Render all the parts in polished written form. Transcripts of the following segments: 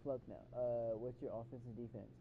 Fluck now. What's your offense and defense?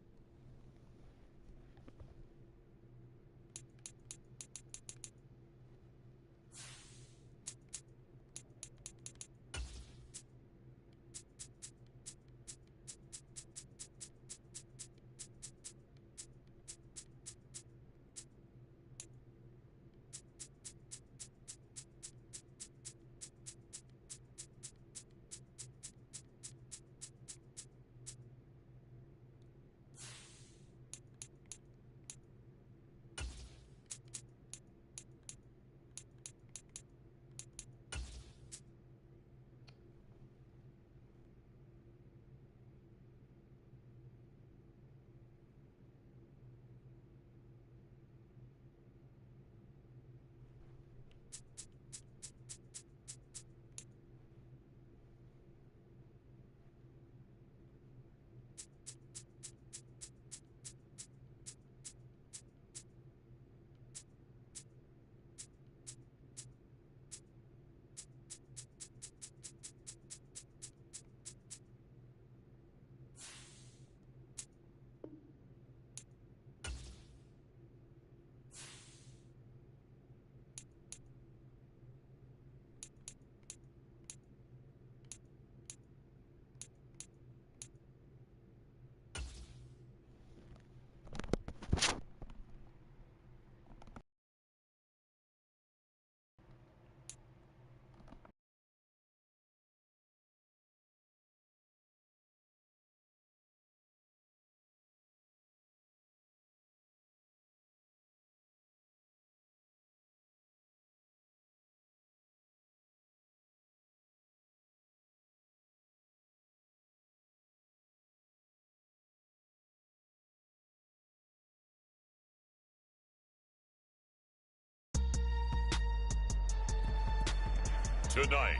Tonight,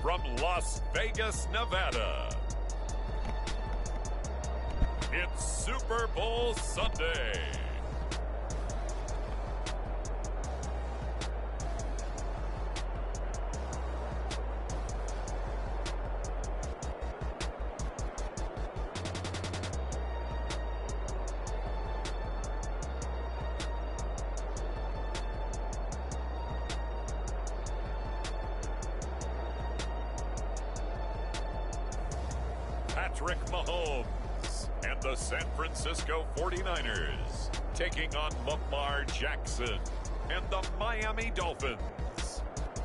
from Las Vegas, Nevada, it's Super Bowl Sunday. Patrick Mahomes and the San Francisco 49ers taking on Lamar Jackson and the Miami Dolphins.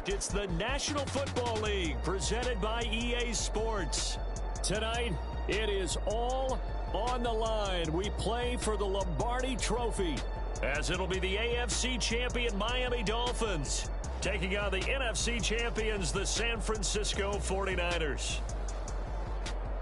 It's the National Football League presented by EA Sports. Tonight, it is all on the line. We play for the Lombardi Trophy, as it'll be the AFC champion Miami Dolphins taking on the NFC champions, the San Francisco 49ers.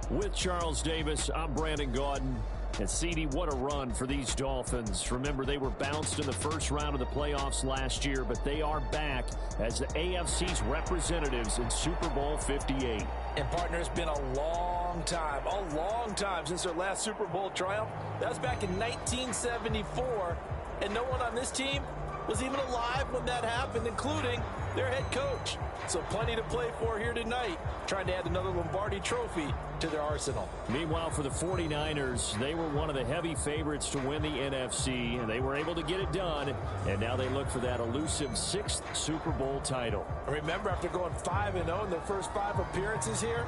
With Charles Davis, I'm Brandon Gaudin. And CD, what a run for these Dolphins. Remember, they were bounced in the first round of the playoffs last year, but they are back as the AFC's representatives in Super Bowl 58. And, partner, it's been a long time since their last Super Bowl triumph. That was back in 1974, and no one on this team was even alive when that happened, including their head coach. So plenty to play for here tonight, trying to add another Lombardi Trophy to their arsenal. Meanwhile, for the 49ers, they were one of the heavy favorites to win the NFC, and they were able to get it done, and now they look for that elusive 6th Super Bowl title. Remember, after going 5-0 in their first 5 appearances here,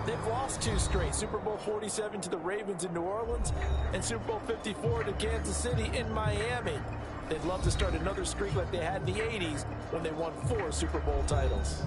they've lost 2 straight. Super Bowl 47 to the Ravens in New Orleans and Super Bowl 54 to Kansas City in Miami. They'd love to start another streak like they had in the 80s when they won 4 Super Bowl titles.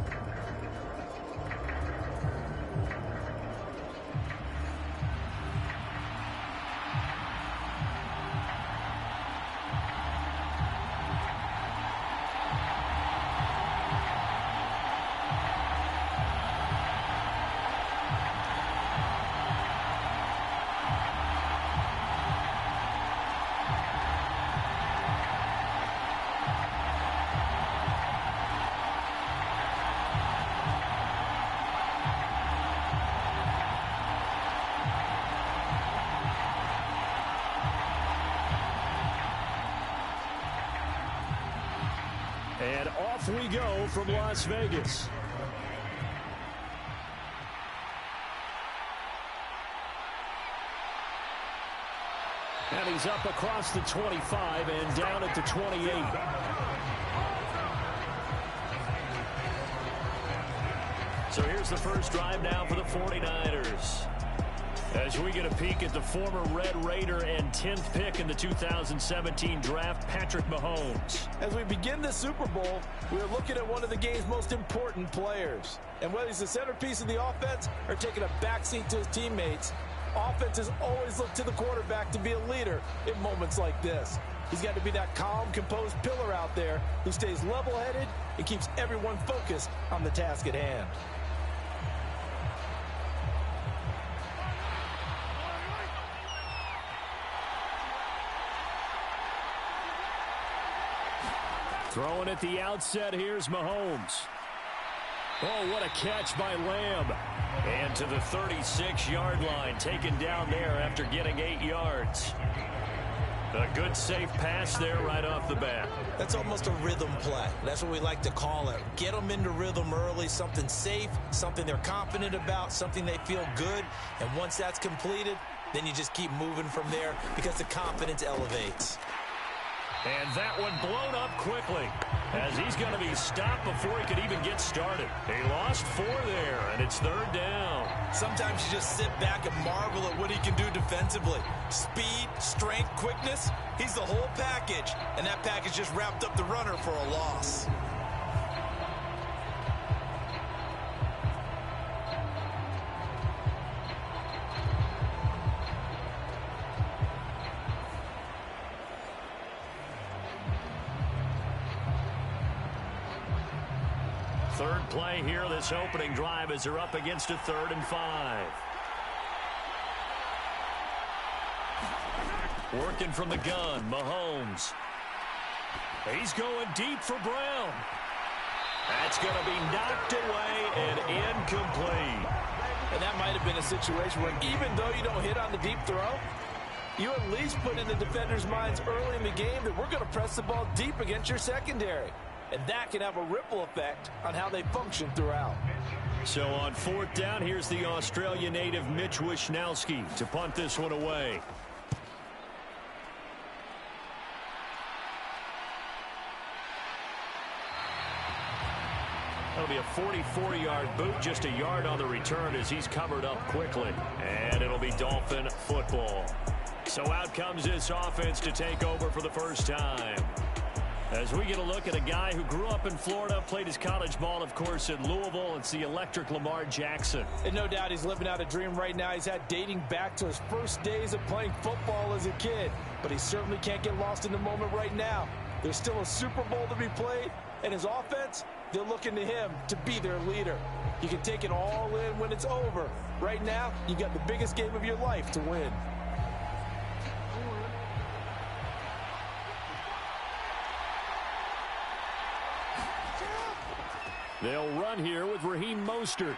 And off we go from Las Vegas. And he's up across the 25 and down at the 28. So here's the first drive now for the 49ers. As we get a peek at the former Red Raider and 10th pick in the 2017 draft, Patrick Mahomes. As we begin the Super Bowl, we're looking at one of the game's most important players. And whether he's the centerpiece of the offense or taking a backseat to his teammates, offenses always look to the quarterback to be a leader in moments like this. He's got to be that calm, composed pillar out there who stays level-headed and keeps everyone focused on the task at hand. Throwing at the outset, here's Mahomes. Oh, what a catch by Lamb. And to the 36-yard line, taken down there after getting 8 yards. A good, safe pass there right off the bat. That's almost a rhythm play. That's what we like to call it. Get them into rhythm early, something safe, something they're confident about, something they feel good. And once that's completed, then you just keep moving from there because the confidence elevates. And that one blown up quickly as he's going to be stopped before he could even get started. He lost 4 there, and it's 3rd down. Sometimes you just sit back and marvel at what he can do defensively. Speed, strength, quickness, he's the whole package. And that package just wrapped up the runner for a loss. Third play here, this opening drive, as they're up against a 3rd and 5. Working from the gun, Mahomes. He's going deep for Brown. That's going to be knocked away and incomplete. And that might have been a situation where even though you don't hit on the deep throw, you at least put in the defenders' minds early in the game that we're going to press the ball deep against your secondary. And that can have a ripple effect on how they function throughout. So on 4th down, here's the Australia native Mitch Wishnowsky to punt this one away. That'll be a 44-yard boot, just a yard on the return as he's covered up quickly. And it'll be Dolphin football. So out comes this offense to take over for the first time. As we get a look at a guy who grew up in Florida, played his college ball, of course, in Louisville. It's the electric Lamar Jackson. And no doubt he's living out a dream right now. He's had dating back to his first days of playing football as a kid. But he certainly can't get lost in the moment right now. There's still a Super Bowl to be played, and his offense, they're looking to him to be their leader. You can take it all in when it's over. Right now, you got the biggest game of your life to win. They'll run here with Raheem Mostert.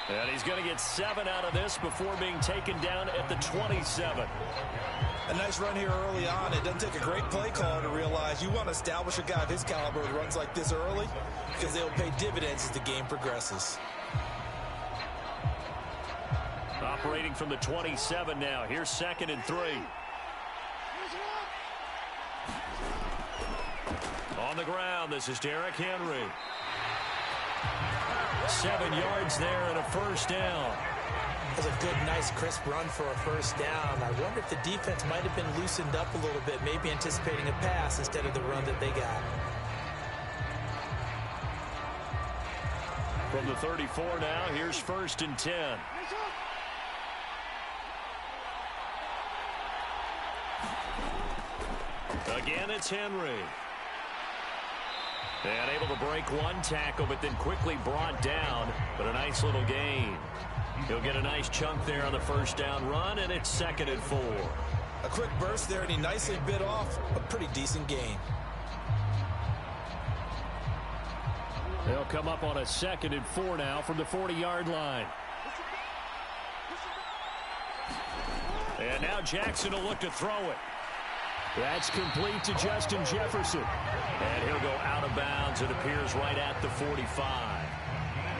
And he's going to get 7 out of this before being taken down at the 27. A nice run here early on. It doesn't take a great play caller to realize you want to establish a guy of his caliber who runs like this early because they'll pay dividends as the game progresses. Operating from the 27 now. Here's 2nd and 3. On the ground, this is Derrick Henry. 7 yards there and a first down. That's a good, nice, crisp run for a first down. I wonder if the defense might have been loosened up a little bit, maybe anticipating a pass instead of the run that they got. From the 34 now, here's 1st and 10. Again, it's Henry. And able to break one tackle, but then quickly brought down. But a nice little gain. He'll get a nice chunk there on the first down run, and it's 2nd and 4. A quick burst there, and he nicely bit off a pretty decent gain. They'll come up on a 2nd and 4 now from the 40-yard line. And now Jackson will look to throw it. That's complete to Justin Jefferson. And he'll go out of bounds. It appears right at the 45.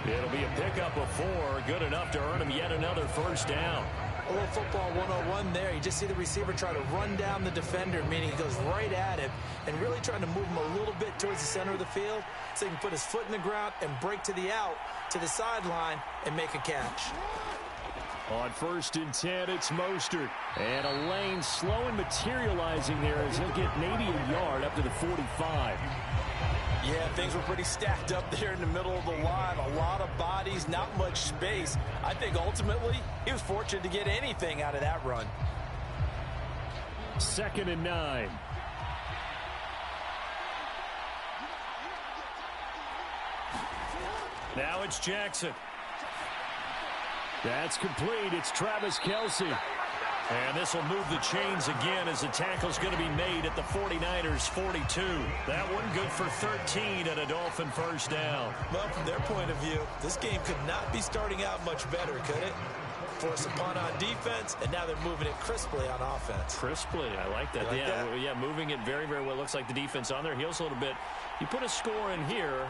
It'll be a pickup of 4. Good enough to earn him yet another first down. A little football 101 there. You just see the receiver try to run down the defender, meaning he goes right at him and really trying to move him a little bit towards the center of the field so he can put his foot in the ground and break to the out, to the sideline, and make a catch. On 1st and 10, it's Mostert. And a lane slow and materializing there as he'll get maybe a yard up to the 45. Yeah, things were pretty stacked up there in the middle of the line. A lot of bodies, not much space. I think ultimately he was fortunate to get anything out of that run. 2nd and 9. Now it's Jackson. That's complete. It's Travis Kelce. And this will move the chains again as the tackle's going to be made at the 49ers 42. That one good for 13 and a Dolphin first down. Well, from their point of view, this game could not be starting out much better, could it? Force a punt on defense, and now they're moving it crisply on offense. Crisply, I like that. Yeah, moving it very, very well. Looks like the defense on their heels a little bit. You put a score in here,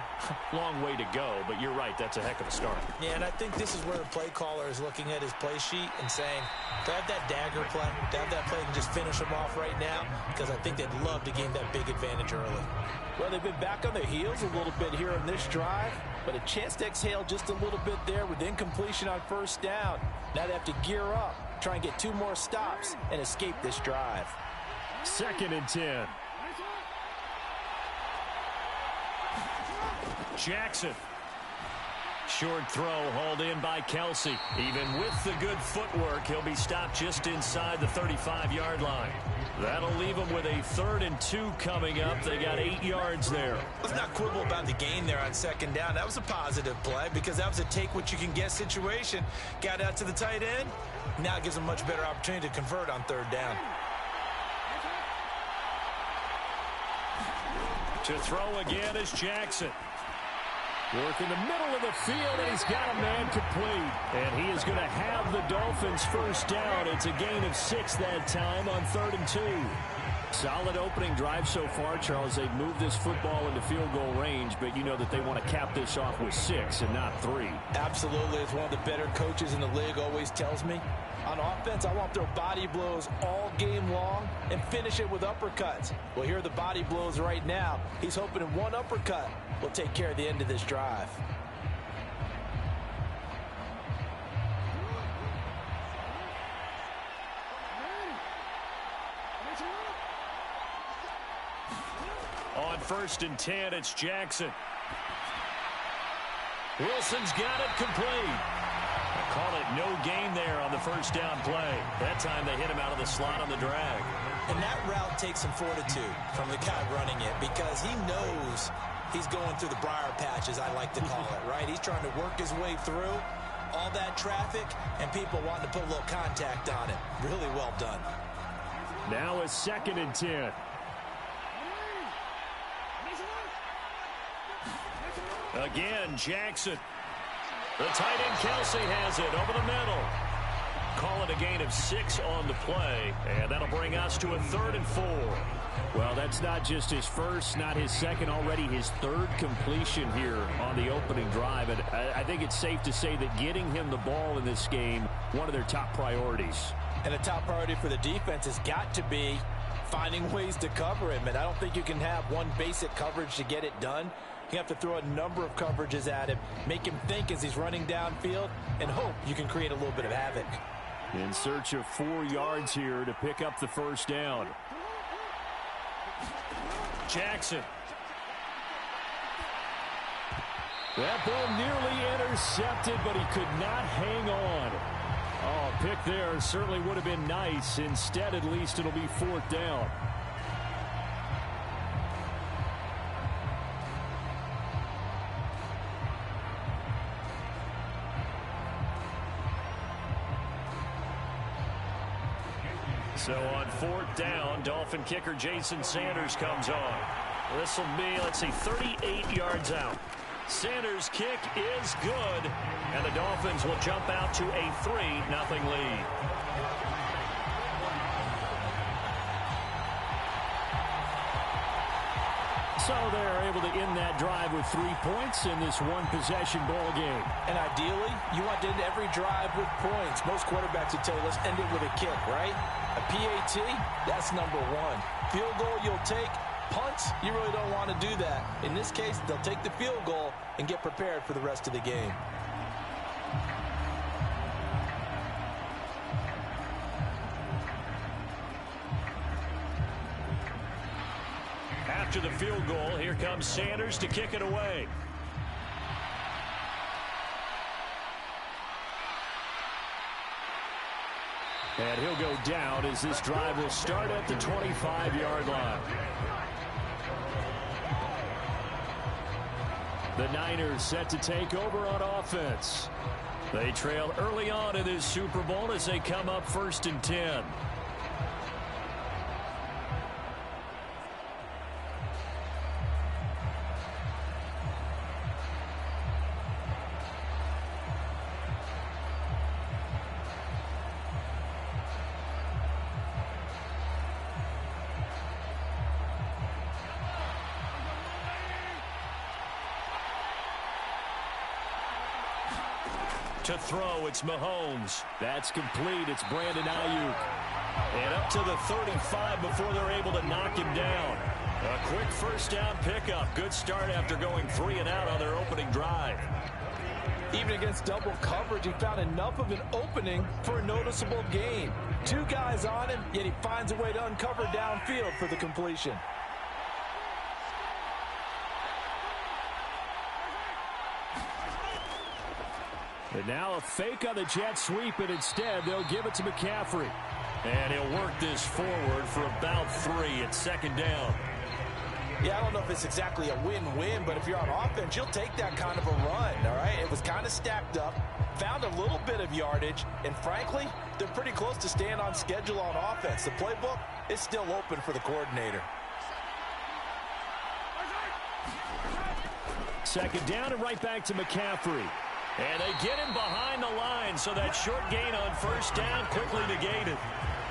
long way to go, but you're right, that's a heck of a start. Yeah, and I think this is where the play caller is looking at his play sheet and saying, to have that dagger play, to have that play and just finish them off right now, because I think they'd love to gain that big advantage early. Well, they've been back on their heels a little bit here in this drive, but a chance to exhale just a little bit there with incompletion on first down. Now they have to gear up, try and get 2 more stops, and escape this drive. 2nd and 10. Jackson. Short throw hauled in by Kelce. Even with the good footwork, he'll be stopped just inside the 35-yard line. That'll leave them with a 3rd and 2 coming up. They got 8 yards there. Let's not quibble about the gain there on 2nd down. That was a positive play because that was a take-what-you-can-get situation. Got out to the tight end. Now it gives them a much better opportunity to convert on 3rd down. To throw again is Jackson. Work in the middle of the field, and he's got a man complete. And he is going to have the Dolphins first down. It's a gain of 6 that time on 3rd and 2. Solid opening drive so far, Charles. They've moved this football into field goal range, but you know that they want to cap this off with 6 and not 3. Absolutely. As one of the better coaches in the league always tells me, on offense, I want to throw body blows all game long and finish it with uppercuts. Well, here are the body blows right now. He's hoping in one uppercut will take care of the end of this drive. On 1st and 10, it's Jackson. Wilson's got it complete. Call it no gain there on the first down play. That time they hit him out of the slot on the drag. And that route takes some fortitude from the guy running it because he knows he's going through the briar patch, as I like to call it, right? He's trying to work his way through all that traffic and people wanting to put a little contact on it. Really well done. Now a 2nd and 10. Again, Jackson. The tight end Kelce has it over the middle. Call it a gain of 6 on the play, and that'll bring us to a 3rd and 4. Well, that's not just his first, not his second, already his 3rd completion here on the opening drive. And I think it's safe to say that getting him the ball in this game, one of their top priorities. And a top priority for the defense has got to be finding ways to cover him. And I don't think you can have one basic coverage to get it done. You have to throw a number of coverages at him, make him think as he's running downfield, and hope you can create a little bit of havoc. In search of 4 yards here to pick up the first down. Jackson. That ball nearly intercepted, but he could not hang on. Oh, a pick there certainly would have been nice. Instead, at least it'll be 4th down. So on 4th down, Dolphin kicker Jason Sanders comes on. This will be, let's see, 38 yards out. Sanders' kick is good, and the Dolphins will jump out to a 3-0 lead. So they're able to end that drive with 3 points in this one-possession ball game. And ideally, you want to end every drive with points. Most quarterbacks would tell you, let's end it with a kick, right? A PAT, that's number one. Field goal you'll take. Punts, you really don't want to do that. In this case, they'll take the field goal and get prepared for the rest of the game. After the field goal, here comes Sanders to kick it away. And he'll go down as this drive will start at the 25-yard line. The Niners set to take over on offense. They trail early on in this Super Bowl as they come up 1st and 10. To throw, it's Mahomes. That's complete. It's Brandon Ayuk. And up to the 35 before they're able to knock him down. A quick first down pickup. Good start after going 3 and out on their opening drive. Even against double coverage, he found enough of an opening for a noticeable gain. 2 guys on him, yet he finds a way to uncover downfield for the completion. And now a fake on the jet sweep, and instead they'll give it to McCaffrey. And he'll work this forward for about 3 at 2nd down. Yeah, I don't know if it's exactly a win-win, but if you're on offense, you'll take that kind of a run, all right? It was kind of stacked up, found a little bit of yardage, and frankly, they're pretty close to staying on schedule on offense. The playbook is still open for the coordinator. 2nd down and right back to McCaffrey. And they get him behind the line, so that short gain on 1st down quickly negated.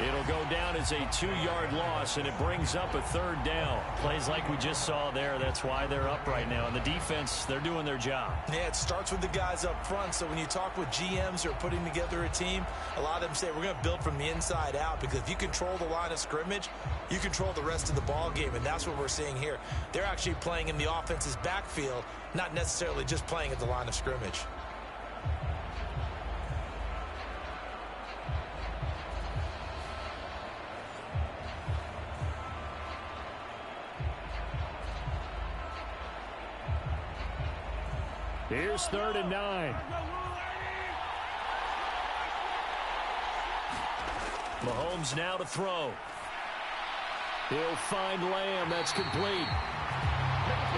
It'll go down as a 2-yard loss, and it brings up a 3rd down. Plays like we just saw there. That's why they're up right now. And the defense, they're doing their job. Yeah, it starts with the guys up front. So when you talk with GMs who are putting together a team, a lot of them say we're going to build from the inside out, because if you control the line of scrimmage, you control the rest of the ball game, and that's what we're seeing here. They're actually playing in the offense's backfield, not necessarily just playing at the line of scrimmage. Here's 3rd and 9. Mahomes now to throw. He'll find Lamb. That's complete.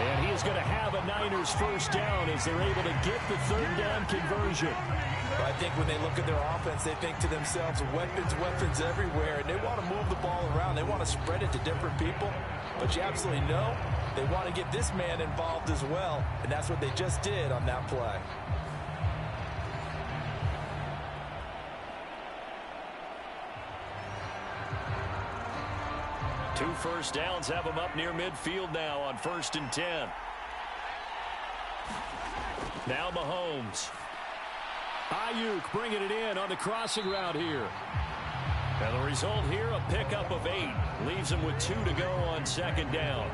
And he is going to have a Niners 1st down as they're able to get the 3rd down conversion. But I think when they look at their offense, they think to themselves, weapons everywhere, and they want to move the ball around. They want to spread it to different people. But you absolutely know they want to get this man involved as well, and that's what they just did on that play. Two 1st downs have them up near midfield now on 1st and 10. Now Mahomes. Ayuk bringing it in on the crossing route here. And the result here, a pickup of 8. Leaves him with 2 to go on 2nd down.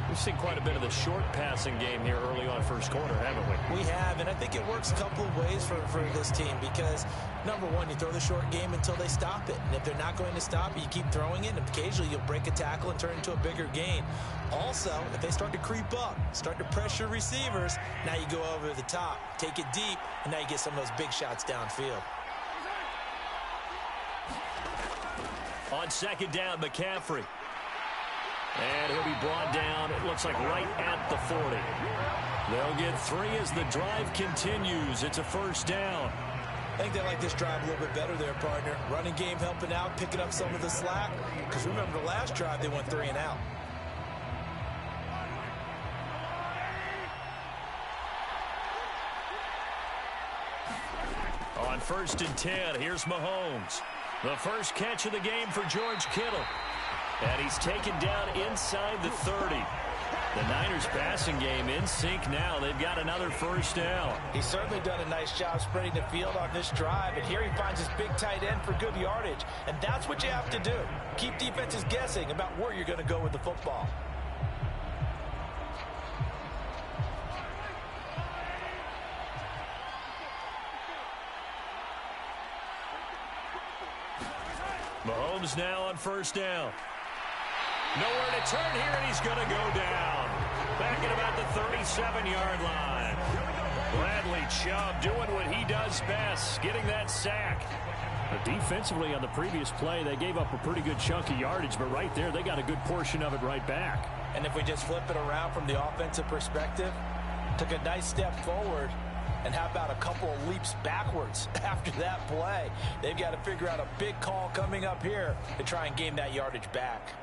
We've seen quite a bit of the short passing game here early on 1st quarter, haven't we? We have, and I think it works a couple of ways for this team because, number one, you throw the short game until they stop it. And if they're not going to stop it, you keep throwing it, and occasionally you'll break a tackle and turn it into a bigger gain. Also, if they start to creep up, start to pressure receivers, now you go over the top, take it deep, and now you get some of those big shots downfield. On 2nd down, McCaffrey. And he'll be brought down, it looks like right at the 40. They'll get 3 as the drive continues. It's a 1st down. I think they like this drive a little bit better there, partner. Running game helping out, picking up some of the slack. Because remember the last drive, they went 3 and out. On 1st and 10, here's Mahomes. The first catch of the game for George Kittle. And he's taken down inside the 30. The Niners passing game in sync now. They've got another first down. He's certainly done a nice job spreading the field on this drive, and here he finds his big tight end for good yardage. And that's what you have to do. Keep defenses guessing about where you're going to go with the football. Mahomes now on first down. Nowhere to turn here, and he's going to go down. Back at about the 37-yard line. Bradley Chubb doing what he does best, getting that sack. But defensively on the previous play, they gave up a pretty good chunk of yardage, but right there, they got a good portion of it right back. And if we just flip it around from the offensive perspective, took a nice step forward, and how about a couple of leaps backwards after that play? They've got to figure out a big call coming up here to try and gain that yardage back.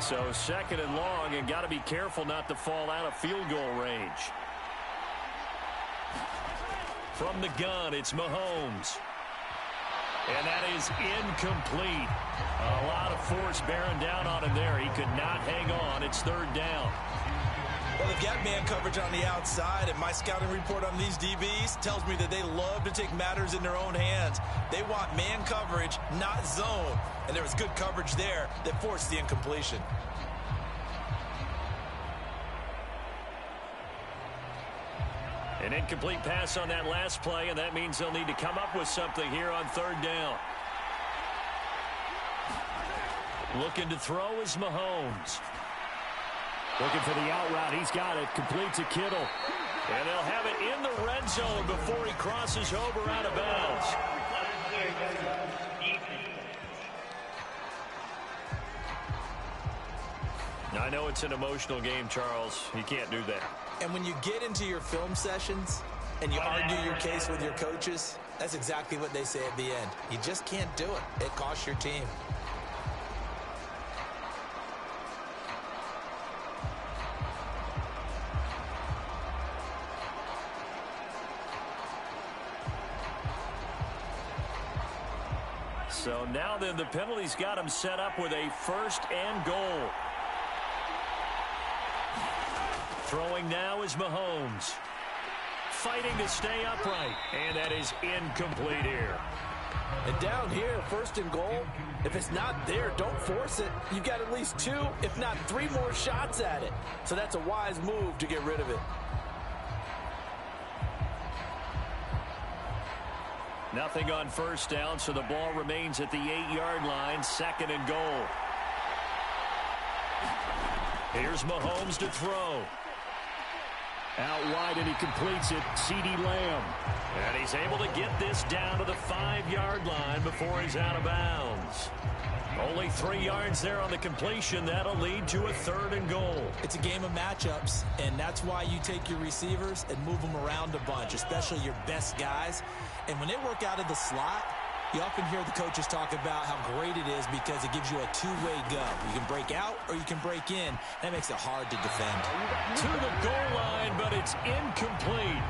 So second and long, and got to be careful not to fall out of field goal range. From the gun, it's Mahomes. And that is incomplete. A lot of force bearing down on him there. He could not hang on. It's third down. Well, they've got man coverage on the outside, and my scouting report on these DBs tells me that they love to take matters in their own hands. They want man coverage, not zone. And there was good coverage there that forced the incompletion. An incomplete pass on that last play, and that means they'll need to come up with something here on third down. Looking to throw is Mahomes. Looking for the out route. He's got it. Completes to Kittle. And they'll have it in the red zone before he crosses over out of bounds. I know it's an emotional game, Charles. You can't do that. And when you get into your film sessions and you argue your case with your coaches, that's exactly what they say at the end. You just can't do it. It costs your team. So now then the penalty's got him set up with a first and goal. Throwing now is Mahomes. Fighting to stay upright. And that is incomplete here. And down here, first and goal, if it's not there, don't force it. You've got at least 2, if not 3 more shots at it. So that's a wise move to get rid of it. Nothing on first down, so the ball remains at the 8-yard line, second and goal. Here's Mahomes to throw. Out wide, and he completes it. CeeDee Lamb. And he's able to get this down to the 5-yard line before he's out of bounds. Only 3 yards there on the completion. That'll lead to a third and goal. It's a game of matchups, and that's why you take your receivers and move them around a bunch, especially your best guys. And when they work out of the slot, you often hear the coaches talk about how great it is because it gives you a two-way go. You can break out or you can break in. That makes it hard to defend. To the goal line, but it's incomplete.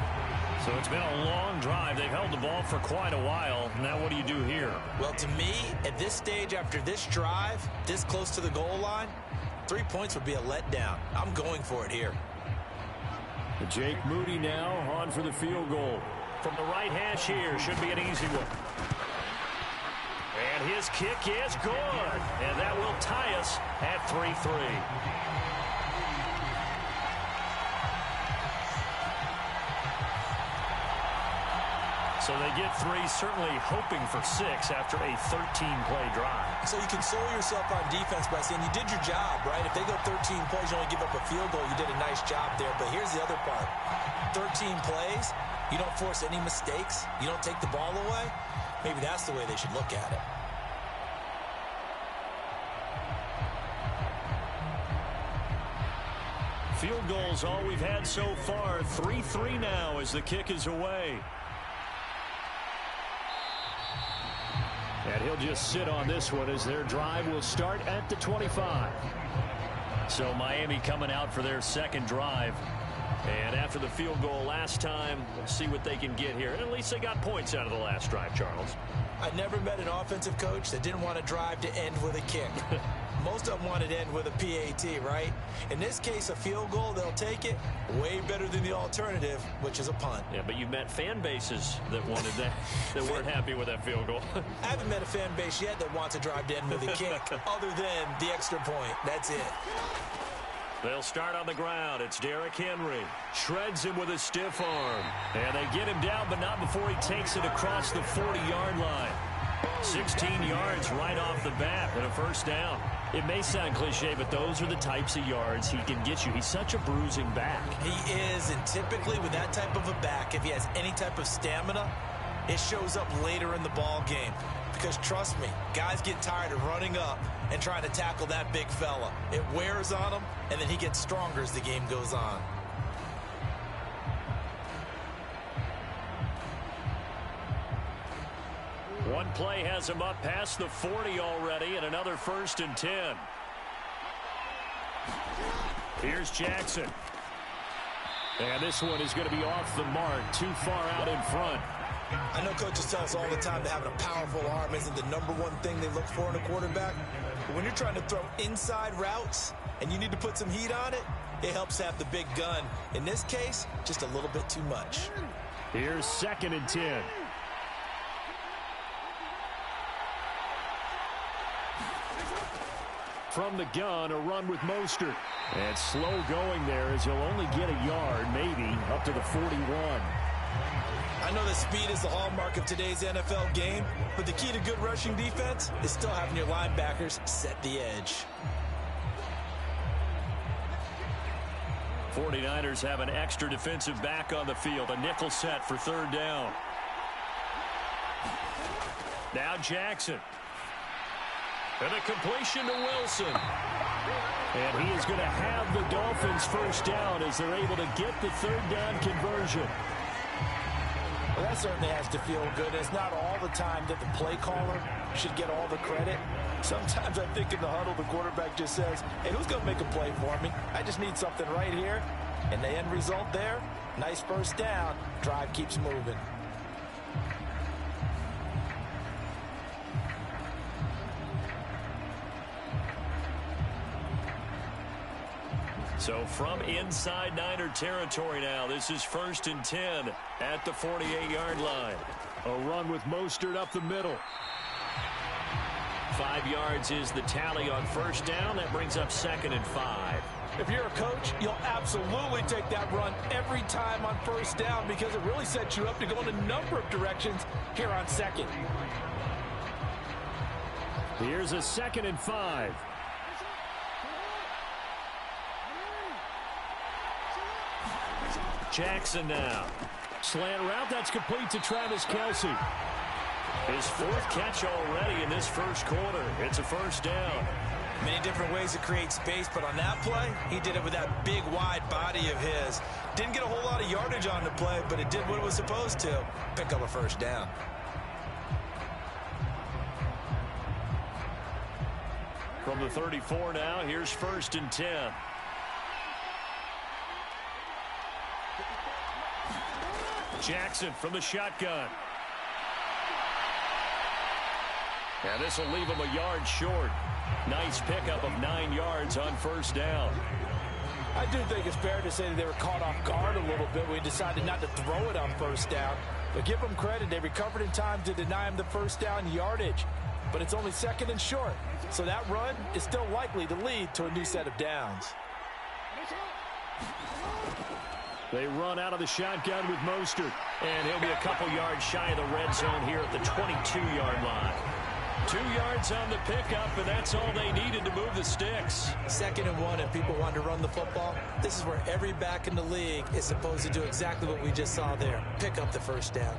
So it's been a long drive. They've held the ball for quite a while. Now what do you do here? Well, to me, at this stage, after this drive, this close to the goal line, 3 points would be a letdown. I'm going for it here. Jake Moody now on for the field goal. From the right hash here, should be an easy one. And his kick is good. And that will tie us at 3-3. So they get 3, certainly hoping for 6 after a 13-play drive. So you console yourself on defense by saying you did your job, right? If they go 13 plays, you only give up a field goal, you did a nice job there. But here's the other part. 13 plays, you don't force any mistakes, you don't take the ball away. Maybe that's the way they should look at it. Field goals all we've had so far. 3-3 now as the kick is away. And he'll just sit on this one as their drive will start at the 25. So Miami coming out for their second drive. And after the field goal last time, we'll see what they can get here. And at least they got points out of the last drive, Charles. I never met an offensive coach that didn't want to drive to end with a kick. Most of them wanted to end with a PAT, right? In this case, a field goal, they'll take it. Way better than the alternative, which is a punt. Yeah, but you've met fan bases that wanted that, that weren't happy with that field goal. I haven't met a fan base yet that wants to drive to end with a kick, other than the extra point. That's it. They'll start on the ground. It's Derrick Henry. Shreds him with a stiff arm. And they get him down, but not before he takes it across the 40-yard line. 16 yards right off the bat and a first down. It may sound cliche, but those are the types of yards he can get you. He's such a bruising back. He is, and typically with that type of a back, if he has any type of stamina, it shows up later in the ball game. Because trust me, guys get tired of running up and trying to tackle that big fella. It wears on him, and then he gets stronger as the game goes on. One play has him up past the 40 already, and another 1st and 10. Here's Jackson. And this one is going to be off the mark, too far out in front. I know coaches tell us all the time that having a powerful arm isn't the #1 thing they look for in a quarterback. But when you're trying to throw inside routes and you need to put some heat on it, it helps have the big gun. In this case, just a little bit too much. Here's 2nd and 10. From the gun, a run with Mostert. And slow going there as he'll only get a yard, maybe, up to the 41. I know that speed is the hallmark of today's NFL game, but the key to good rushing defense is still having your linebackers set the edge. 49ers have an extra defensive back on the field, a nickel set for 3rd down. Now Jackson. And a completion to Wilson. And he is going to have the Dolphins 1st down as they're able to get the 3rd down conversion. Well, that certainly has to feel good. It's not all the time that the play caller should get all the credit. Sometimes I think in the huddle, the quarterback just says, hey, who's going to make a play for me? I just need something right here. And the end result there, nice 1st down. Drive keeps moving. So from inside Niner territory now, this is 1st and 10 at the 48-yard line. A run with Mostert up the middle. 5 yards is the tally on 1st down. That brings up 2nd and 5. If you're a coach, you'll absolutely take that run every time on 1st down because it really sets you up to go in a number of directions here on 2nd. Here's a 2nd and 5. Jackson now. Slant route, that's complete to Travis Kelce. His 4th catch already in this 1st quarter. It's a 1st down. Many different ways to create space, but on that play, he did it with that big, wide body of his. Didn't get a whole lot of yardage on the play, but it did what it was supposed to. Pick up a 1st down. From the 34 now, here's 1st and 10. Jackson from the shotgun. And this will leave him a yard short. Nice pickup of 9 yards on 1st down. I do think it's fair to say that they were caught off guard a little bit. We decided not to throw it on 1st down. But give them credit. They recovered in time to deny him the 1st down yardage. But it's only 2nd and short. So that run is still likely to lead to a new set of downs. They run out of the shotgun with Mostert. And he'll be a couple yards shy of the red zone here at the 22-yard line. 2 yards on the pickup, and that's all they needed to move the sticks. 2nd and 1, and people want to run the football. This is where every back in the league is supposed to do exactly what we just saw there. Pick up the 1st down.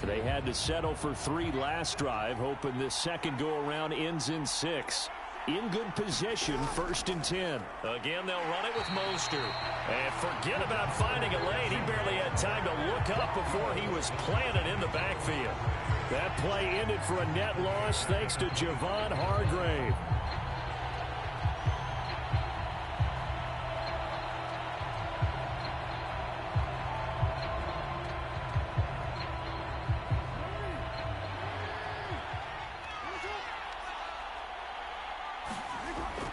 They had to settle for 3 last drive, hoping this second go-around ends in 6. In good position, 1st and 10. Again, they'll run it with Mostert. And forget about finding a lane. He barely had time to look up before he was planted in the backfield. That play ended for a net loss thanks to Javon Hargrave.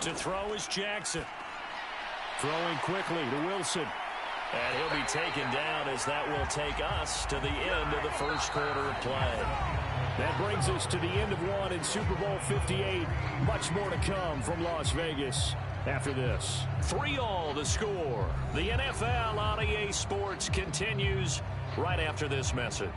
To throw is Jackson. Throwing quickly to Wilson. And he'll be taken down as that will take us to the end of the first quarter of play. That brings us to the end of one in Super Bowl 58. Much more to come from Las Vegas after this. 3-all the score. The NFL on EA Sports continues right after this message.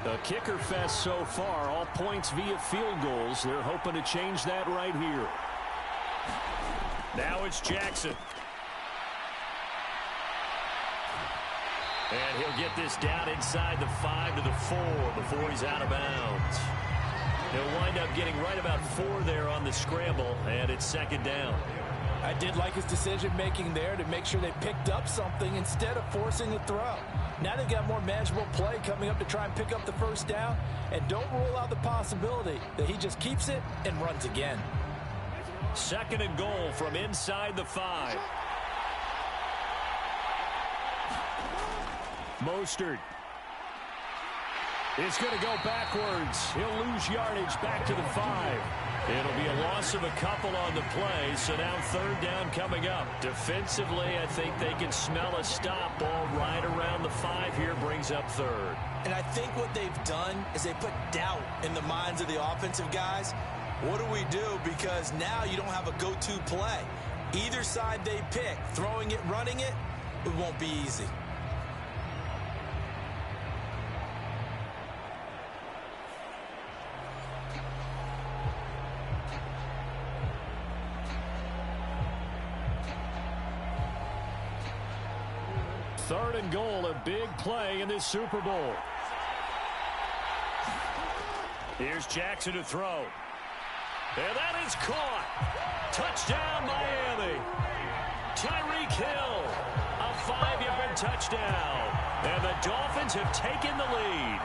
A kicker fest so far, all points via field goals. They're hoping to change that right here. Now it's Jackson. And he'll get this down inside the 5 to the 4 before he's out of bounds. He'll wind up getting right about 4 there on the scramble, and it's second down. I did like his decision-making there to make sure they picked up something instead of forcing the throw. Now they've got more manageable play coming up to try and pick up the first down, and don't rule out the possibility that he just keeps it and runs again. Second and goal from inside the 5. Mostert is going to go backwards. He'll lose yardage back to the 5. It'll be a loss of a couple on the play, so now third down coming up. Defensively, I think they can smell a stop ball right around the 5 here, brings up third. And I think what they've done is they put doubt in the minds of the offensive guys. What do we do? Because now you don't have a go-to play. Either side they pick, throwing it, running it, it won't be easy. Third and goal, a big play in this Super Bowl. Here's Jackson to throw. And that is caught. Touchdown, Miami. Tyreek Hill, a 5-yard touchdown. And the Dolphins have taken the lead.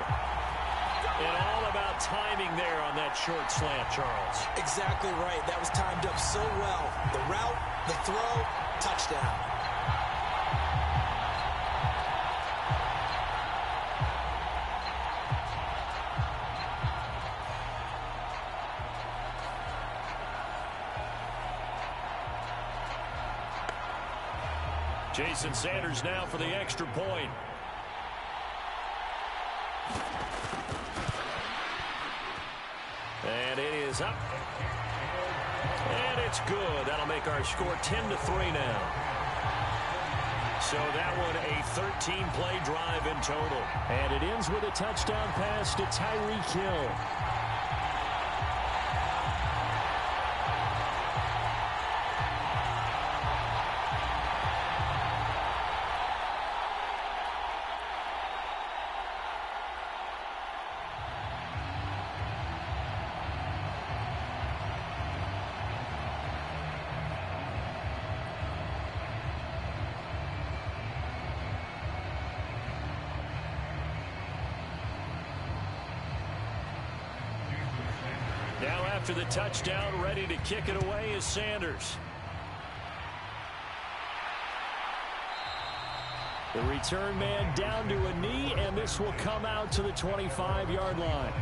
And all about timing there on that short slant, Charles. Exactly right. That was timed up so well. The route, the throw, touchdown. Jason Sanders now for the extra point. And it is up. And it's good. That'll make our score 10-3 now. So that one a 13-play drive in total. And it ends with a touchdown pass to Tyreek Hill. Now after the touchdown, ready to kick it away is Sanders. The return man down to a knee, and this will come out to the 25-yard line.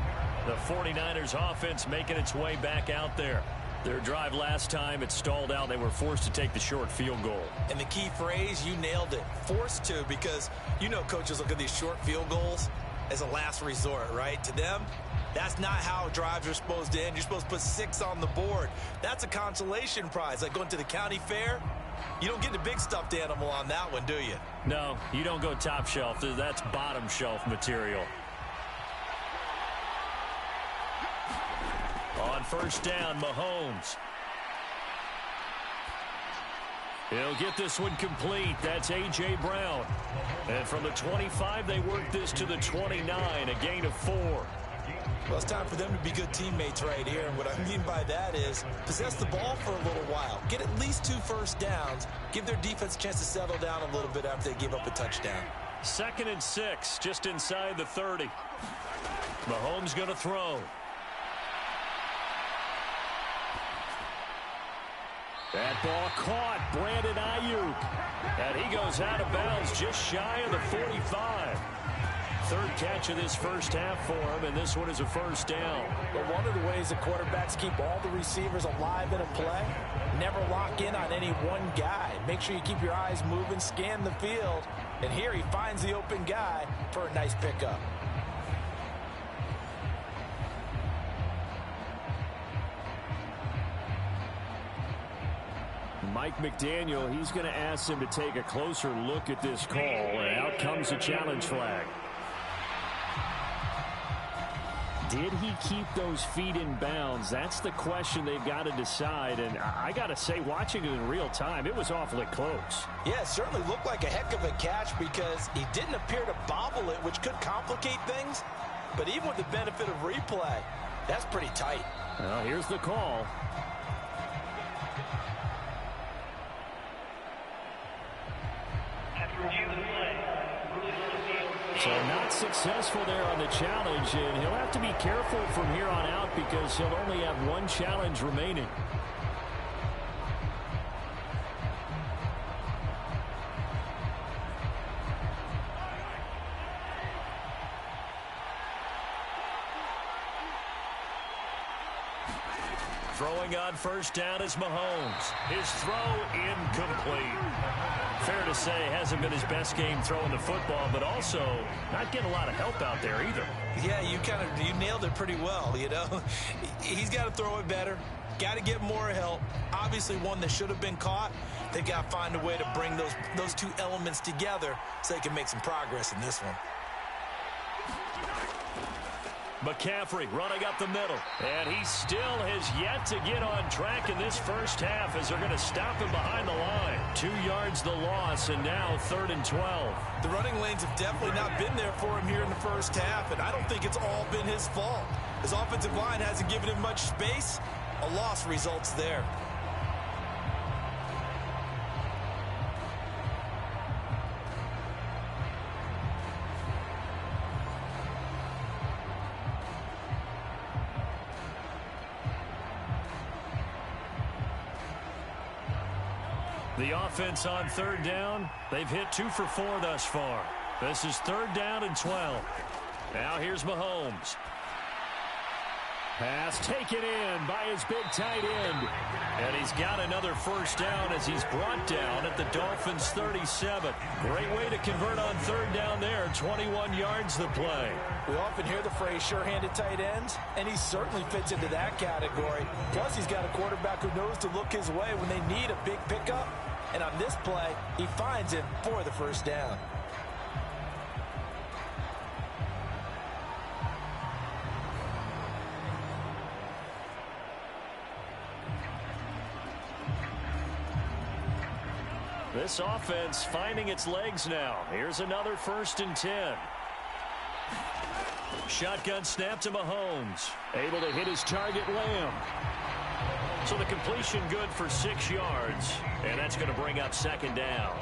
The 49ers offense making its way back out there. Their drive last time, it stalled out. They were forced to take the short field goal. And the key phrase, you nailed it. Forced to, because you know coaches look at these short field goals as a last resort, right? To them, that's not how drives are supposed to end. You're supposed to put 6 on the board. That's a consolation prize, like going to the county fair. You don't get the big stuffed animal on that one, do you? No, you don't go top shelf. That's bottom shelf material. On first down, Mahomes. He'll get this one complete. That's A.J. Brown. And from the 25, they work this to the 29, a gain of 4. Well, it's time for them to be good teammates right here. And what I mean by that is possess the ball for a little while. Get at least 2 first downs. Give their defense a chance to settle down a little bit after they give up a touchdown. 2nd and 6, just inside the 30. Mahomes going to throw. That ball caught. Brandon Ayuk. And he goes out of bounds just shy of the 45. Third catch of this first half for him, and this one is a first down. But one of the ways that quarterbacks keep all the receivers alive in a play, never lock in on any one guy. Make sure you keep your eyes moving, scan the field. And here he finds the open guy for a nice pickup. Mike McDaniel, he's going to ask him to take a closer look at this call, and out comes a challenge flag. Did he keep those feet in bounds? That's the question they've got to decide, and I got to say, watching it in real time, it was awfully close. Yeah, it certainly looked like a heck of a catch because he didn't appear to bobble it, which could complicate things, but even with the benefit of replay, that's pretty tight. Well, here's the call. So not successful there on the challenge, and he'll have to be careful from here on out because he'll only have one challenge remaining. Throwing on first down is Mahomes. His throw incomplete. Fair to say, hasn't been his best game throwing the football, but also not getting a lot of help out there either. Yeah, you nailed it pretty well, you know. He's got to throw it better. Got to get more help. Obviously one that should have been caught. They've got to find a way to bring those two elements together so they can make some progress in this one. McCaffrey running up the middle, and he still has yet to get on track in this first half as they're going to stop him behind the line. 2 yards the loss, and now 3rd and 12. The running lanes have definitely not been there for him here in the first half, and I don't think it's all been his fault. His offensive line hasn't given him much space. A loss results there. The offense on 3rd down, they've hit 2 for 4 thus far. This is 3rd down and 12. Now here's Mahomes. Pass taken in by his big tight end. And he's got another first down as he's brought down at the Dolphins' 37. Great way to convert on 3rd down there. 21 yards the play. We often hear the phrase sure-handed tight ends, and he certainly fits into that category. Plus, he's got a quarterback who knows to look his way when they need a big pickup. And on this play, he finds him for the first down. This offense finding its legs now. Here's another 1st and 10. Shotgun snap to Mahomes. Able to hit his target, Lamb. So the completion good for 6 yards. And that's going to bring up 2nd down.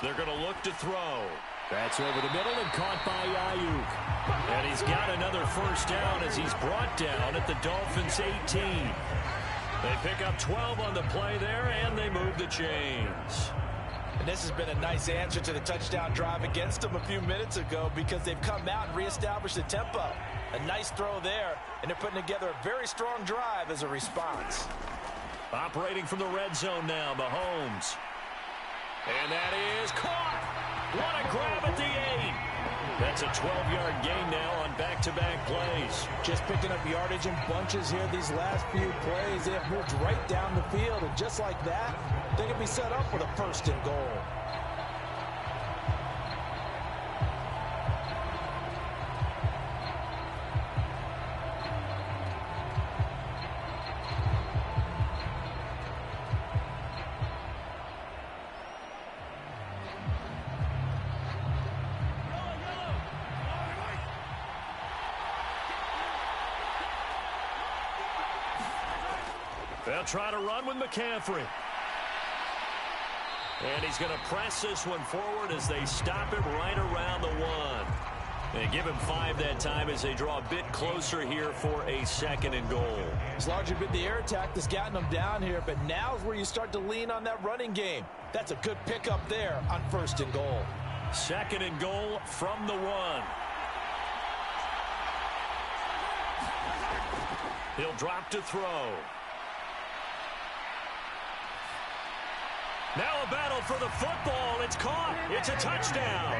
They're going to look to throw. That's over the middle and caught by Ayuk. And he's got another first down as he's brought down at the Dolphins' 18. They pick up 12 on the play there, and they move the chains. And this has been a nice answer to the touchdown drive against them a few minutes ago because they've come out and reestablished the tempo. A nice throw there, and they're putting together a very strong drive as a response. Operating from the red zone now, Mahomes. And that is caught. What a grab at the 8. That's a 12-yard gain now on back-to-back plays. Just picking up yardage in bunches here these last few plays. They have moved right down the field, and just like that, they can be set up with a 1st and goal. They'll try to run with McCaffrey. And he's going to press this one forward as they stop him right around the 1. And give him 5 that time as they draw a bit closer here for a 2nd and goal. It's largely been the air attack that's gotten them down here, but now's where you start to lean on that running game. That's a good pickup there on 1st and goal. 2nd and goal from the 1. He'll drop to throw. Now a battle for the football. It's caught. It's a touchdown.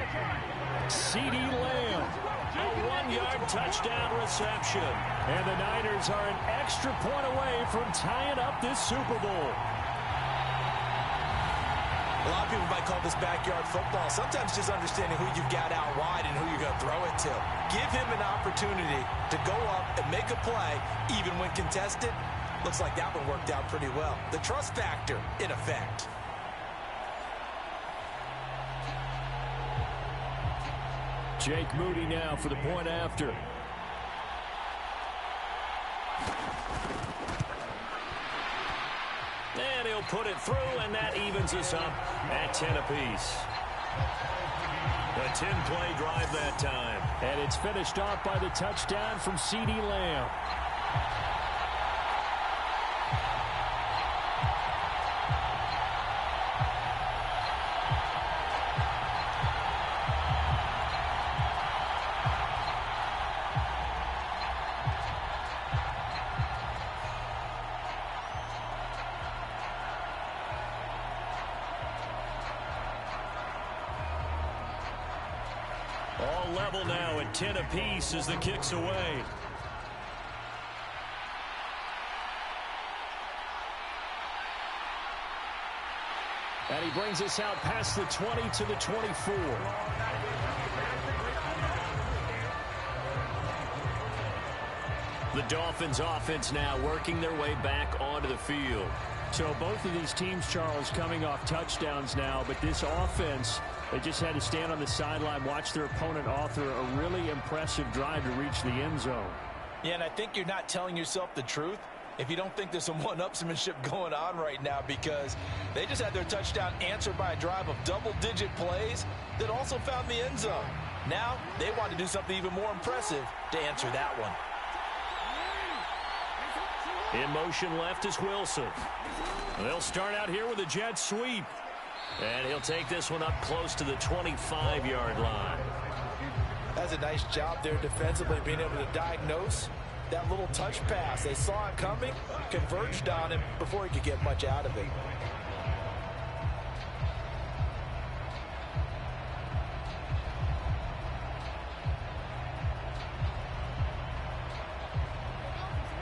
CeeDee Lamb, a 1-yard touchdown reception. And the Niners are an extra point away from tying up this Super Bowl. A lot of people might call this backyard football. Sometimes just understanding who you've got out wide and who you're going to throw it to. Give him an opportunity to go up and make a play, even when contested. Looks like that one worked out pretty well. The trust factor in effect. Jake Moody now for the point after. And he'll put it through, and that evens us up at 10 apiece. A 10-play drive that time. And it's finished off by the touchdown from CeeDee Lamb. All level now at 10 apiece as the kick's away. And he brings us out past the 20 to the 24. The Dolphins offense now working their way back onto the field. So both of these teams, Charles, coming off touchdowns now, but this offense, they just had to stand on the sideline, watch their opponent author a really impressive drive to reach the end zone. Yeah, and I think you're not telling yourself the truth if you don't think there's some one-upsmanship going on right now, because they just had their touchdown answered by a drive of double-digit plays that also found the end zone. Now they want to do something even more impressive to answer that one. In motion left is Wilson. They'll start out here with a jet sweep. And he'll take this one up close to the 25-yard line. That's a nice job there defensively, being able to diagnose that little touch pass. They saw it coming, converged on him before he could get much out of it.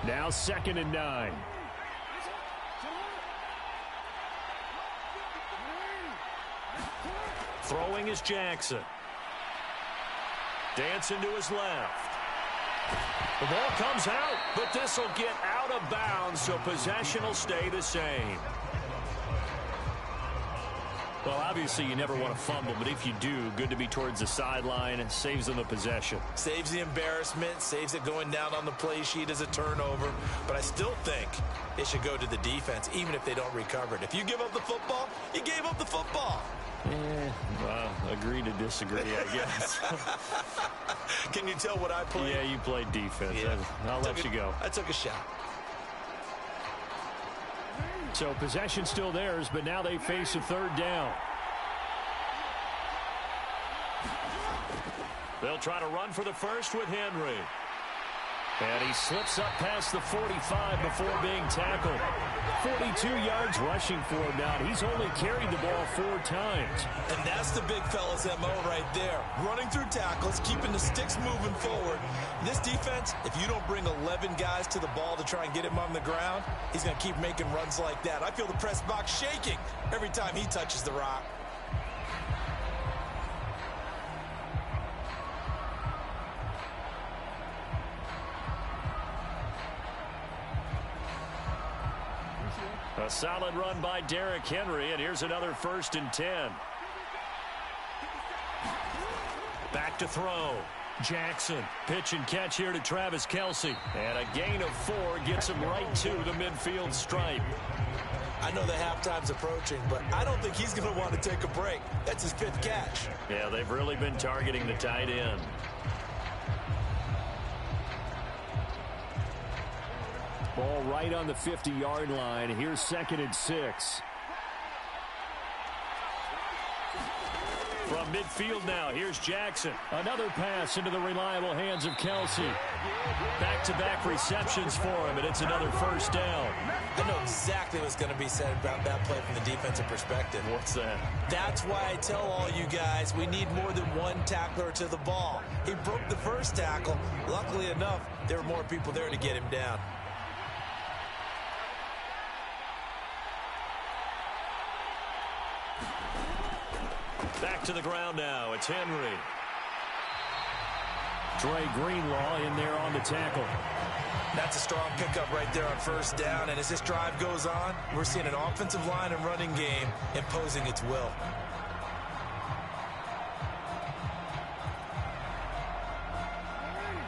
Now 2nd and 9. Throwing is Jackson. Dancing to his left. The ball comes out, but this will get out of bounds, so possession will stay the same. Well, obviously you never want to fumble, but if you do, good to be towards the sideline. It saves them a possession. Saves the embarrassment, saves it going down on the play sheet as a turnover. But I still think it should go to the defense, even if they don't recover it. If you give up the football, you gave up the football. Well, agree to disagree, I guess. Can you tell what I played? Yeah, you played defense. Yeah. I'll let you go. I took a shot. So possession still theirs, but now they face a 3rd down. They'll try to run for the first with Henry. And he slips up past the 45 before being tackled. 42 yards rushing for him now. He's only carried the ball 4 times. And that's the big fella's MO right there. Running through tackles, keeping the sticks moving forward. This defense, if you don't bring 11 guys to the ball to try and get him on the ground, he's going to keep making runs like that. I feel the press box shaking every time he touches the rock. A solid run by Derrick Henry, and here's another 1st and 10. Back to throw. Jackson, pitch and catch here to Travis Kelce. And a gain of 4 gets him right to the midfield stripe. I know the halftime's approaching, but I don't think he's going to want to take a break. That's his 5th catch. Yeah, they've really been targeting the tight end. Ball right on the 50-yard line. Here's 2nd and 6. From midfield now, here's Jackson. Another pass into the reliable hands of Kelce. Back-to-back receptions for him, and it's another first down. I know exactly what's going to be said about that play from the defensive perspective. What's that? That's why I tell all you guys we need more than one tackler to the ball. He broke the first tackle. Luckily enough, there were more people there to get him down. Back to the ground now. It's Henry. Dre Greenlaw in there on the tackle. That's a strong pickup right there on first down. And as this drive goes on, we're seeing an offensive line and running game imposing its will.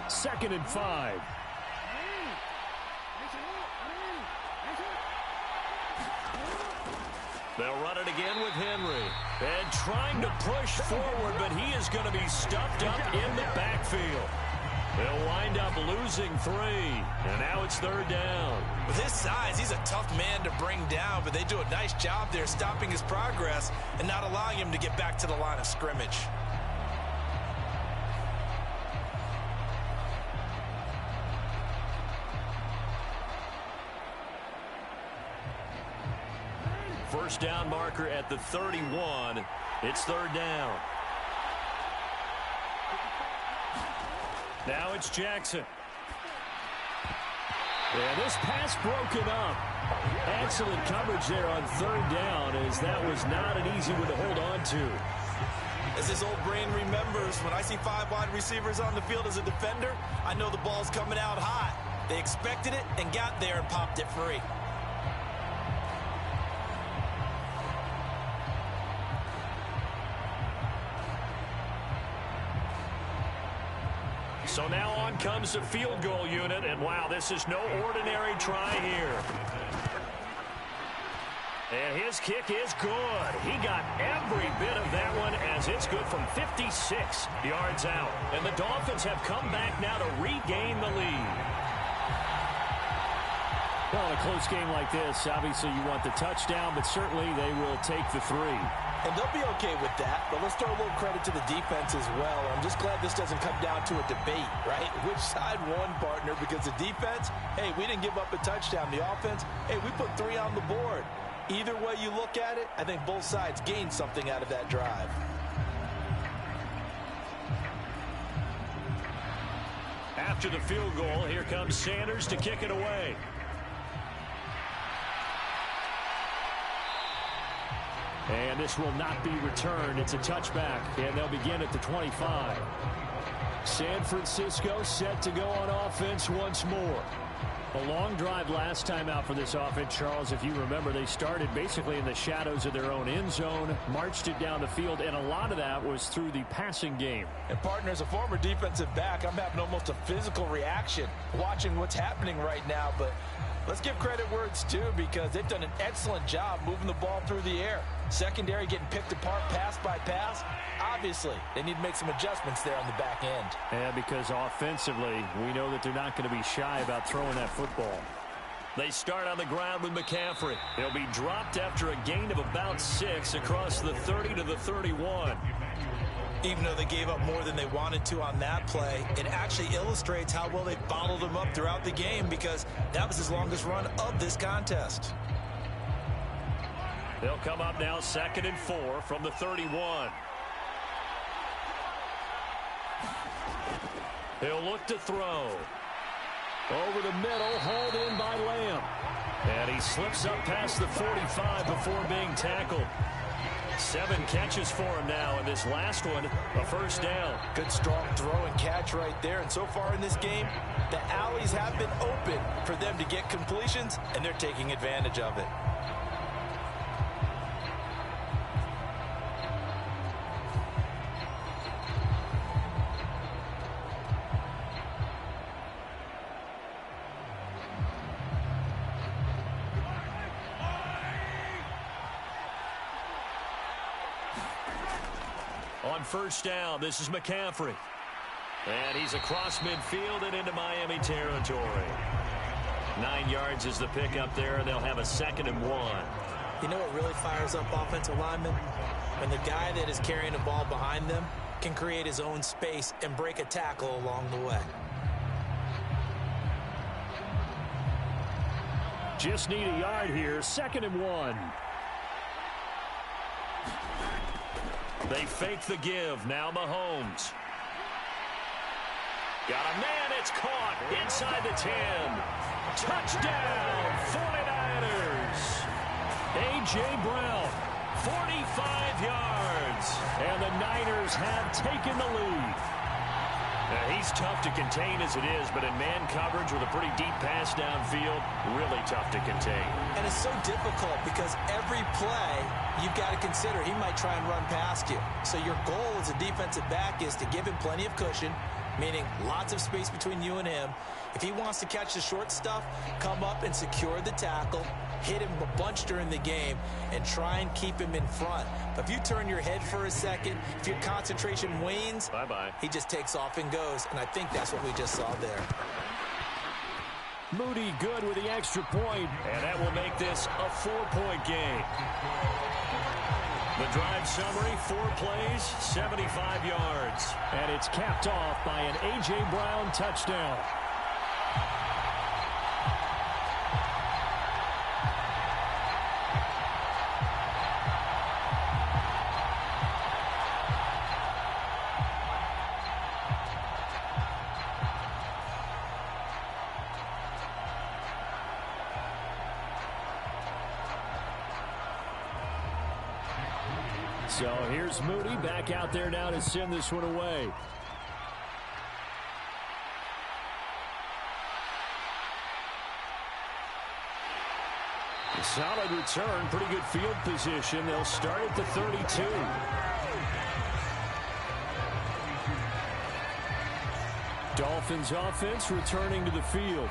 Second and 5. They'll run it again with Henry. And trying to push forward, but he is going to be stuffed up in the backfield. They'll wind up losing 3. And now it's 3rd down. With his size, he's a tough man to bring down, but they do a nice job there stopping his progress and not allowing him to get back to the line of scrimmage. First down marker at the 31. It's 3rd down. Now it's Jackson. And this pass broken up. Excellent coverage there on 3rd down, as that was not an easy one to hold on to. As this old brain remembers, when I see 5 wide receivers on the field as a defender, I know the ball's coming out hot. They expected it and got there and popped it free. So now on comes the field goal unit, and wow, this is no ordinary try here. And his kick is good. He got every bit of that one, as it's good from 56 yards out. And the Dolphins have come back now to regain the lead. Well, in a close game like this, obviously you want the touchdown, but certainly they will take the 3. And they'll be okay with that, but let's throw a little credit to the defense as well. I'm just glad this doesn't come down to a debate, right? Which side won, partner? Because the defense, hey, we didn't give up a touchdown. The offense, hey, we put 3 on the board. Either way you look at it, I think both sides gained something out of that drive. After the field goal, here comes Sanders to kick it away. And this will not be returned. It's a touchback, and they'll begin at the 25. San Francisco set to go on offense once more. A long drive last time out for this offense, Charles. If you remember, they started basically in the shadows of their own end zone, marched it down the field, and a lot of that was through the passing game. And, partner, as a former defensive back, I'm having almost a physical reaction watching what's happening right now. But let's give credit where it's due, because they've done an excellent job moving the ball through the air. Secondary getting picked apart pass by pass. Obviously, they need to make some adjustments there on the back end. Yeah, because offensively, we know that they're not going to be shy about throwing that football. They start on the ground with McCaffrey. He'll be dropped after a gain of about 6 across the 30 to the 31. Even though they gave up more than they wanted to on that play, it actually illustrates how well they bottled him up throughout the game, because that was his longest run of this contest. They'll come up now 2nd and 4 from the 31. He'll look to throw. Over the middle, hauled in by Lamb. And he slips up past the 45 before being tackled. 7 catches for him now, and this last one, a first down. Good strong throw and catch right there. And so far in this game, the alleys have been open for them to get completions, and they're taking advantage of it. On first down, this is McCaffrey. And he's across midfield and into Miami territory. 9 yards is the pickup there, and they'll have a 2nd and 1. You know what really fires up offensive linemen? When the guy that is carrying the ball behind them can create his own space and break a tackle along the way. Just need a yard here. 2nd and 1. They fake the give. Now Mahomes. Got a man. It's caught inside the 10. Touchdown, 49ers. A.J. Brown, 45 yards. And the Niners have taken the lead. Now, he's tough to contain as it is, but in man coverage with a pretty deep pass downfield, really tough to contain. And it's so difficult because every play you've got to consider he might try and run past you. So your goal as a defensive back is to give him plenty of cushion, meaning lots of space between you and him. If he wants to catch the short stuff, come up and secure the tackle, hit him a bunch during the game, and try and keep him in front. But if you turn your head for a second, if your concentration wanes, he just takes off and goes. And I think that's what we just saw there. Moody good with the extra point, and that will make this a 4-point game. The drive summary, 4 plays, 75 yards. And it's capped off by an A.J. Brown touchdown. So here's Moody back out there now to send this one away. Solid return, pretty good field position. They'll start at the 32. Dolphins offense returning to the field.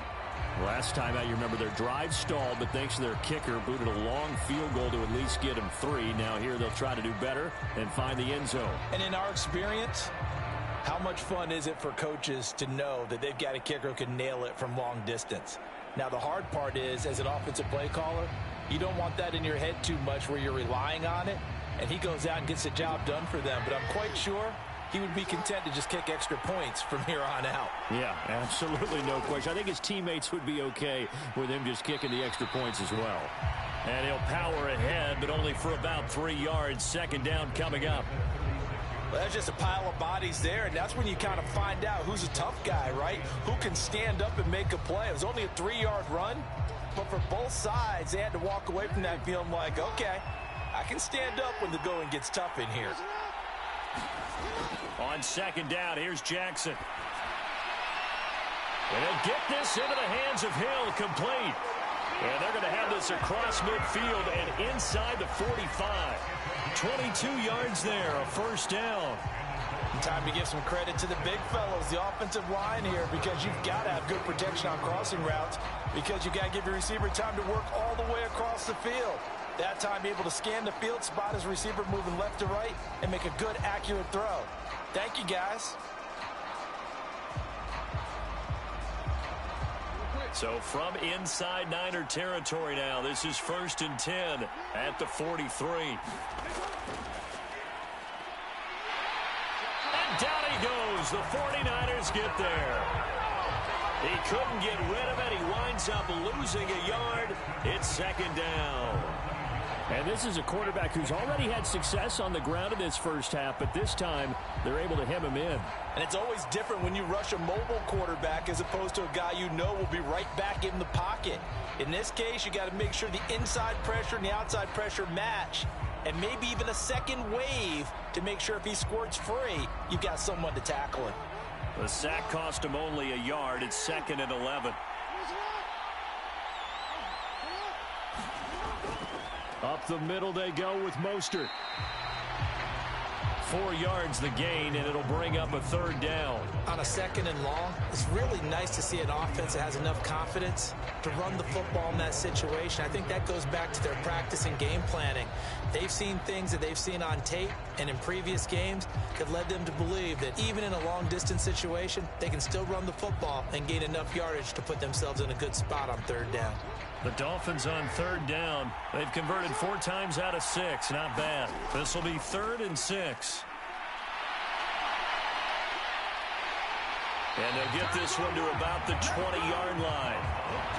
Last time out, you remember their drive stalled, but thanks to their kicker, booted a long field goal to at least get them 3. Now here they'll try to do better and find the end zone. And in our experience, how much fun is it for coaches to know that they've got a kicker who can nail it from long distance? Now the hard part is, as an offensive play caller, you don't want that in your head too much where you're relying on it, and he goes out and gets the job done for them. But I'm quite sure he would be content to just kick extra points from here on out. Yeah, absolutely no question. I think his teammates would be okay with him just kicking the extra points as well. And he'll power ahead, but only for about 3 yards. 2nd down coming up. Well, that's just a pile of bodies there, and that's when you kind of find out who's a tough guy, right? Who can stand up and make a play. It was only a 3-yard run, but for both sides, they had to walk away from that feeling like, okay, I can stand up when the going gets tough in here. On 2nd down, here's Jackson. And he'll get this into the hands of Hill, complete. And they're going to have this across midfield and inside the 45. 22 yards there, a 1st down. Time to give some credit to the big fellows, the offensive line here, because you've got to have good protection on crossing routes, because you've got to give your receiver time to work all the way across the field. That time, be able to scan the field, spot his receiver moving left to right, and make a good, accurate throw. Thank you, guys. So from inside Niner territory now, this is 1st and 10 at the 43. And down he goes. The 49ers get there. He couldn't get rid of it. He winds up losing a yard. It's 2nd down. And this is a quarterback who's already had success on the ground in this first half, but this time they're able to hem him in. And it's always different when you rush a mobile quarterback as opposed to a guy you know will be right back in the pocket. In this case, you got to make sure the inside pressure and the outside pressure match, and maybe even a second wave to make sure if he squirts free, you've got someone to tackle him. The sack cost him only a yard. It's 2nd and 11. Up the middle they go with Mostert. 4 yards the gain, and it'll bring up a 3rd down. On a 2nd and long, it's really nice to see an offense that has enough confidence to run the football in that situation. I think that goes back to their practice and game planning. They've seen things that they've seen on tape and in previous games that led them to believe that even in a long-distance situation, they can still run the football and gain enough yardage to put themselves in a good spot on third down. The Dolphins on third down. They've converted 4 times out of 6. Not bad. This will be 3rd and 6. And they'll get this one to about the 20-yard line.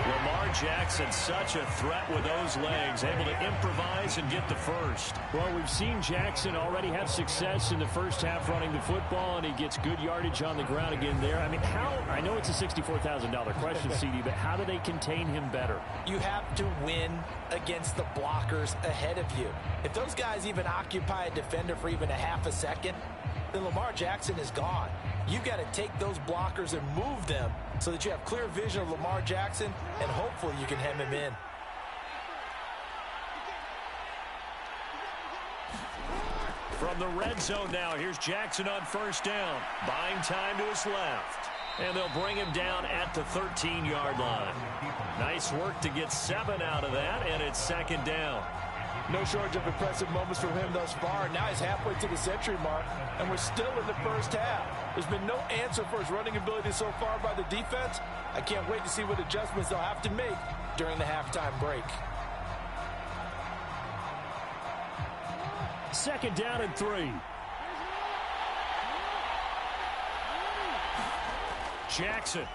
Lamar Jackson, such a threat with those legs, able to improvise and get the first. Well, we've seen Jackson already have success in the first half running the football, and he gets good yardage on the ground again there. I mean, I know it's a $64,000 question, CD, but how do they contain him better? You have to win against the blockers ahead of you. If those guys even occupy a defender for even a half a second, then Lamar Jackson is gone. You've got to take those blockers and move them so that you have clear vision of Lamar Jackson, and hopefully you can hem him in. From the red zone now, here's Jackson on first down. Buying time to his left. And they'll bring him down at the 13-yard line. Nice work to get 7 out of that, and it's 2nd down. No shortage of impressive moments from him thus far. Now he's halfway to the century mark, and we're still in the first half. There's been no answer for his running ability so far by the defense. I can't wait to see what adjustments they'll have to make during the halftime break. 2nd down and 3. Jackson.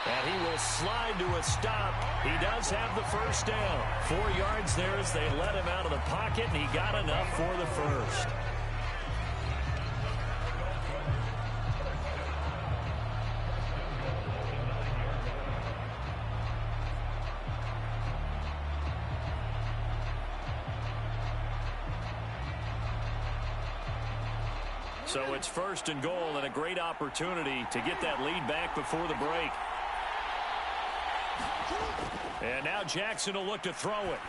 And he will slide to a stop. He does have the first down. 4 yards there as they let him out of the pocket, and he got enough for the first. So it's 1st and goal, and a great opportunity to get that lead back before the break. And now Jackson will look to throw it.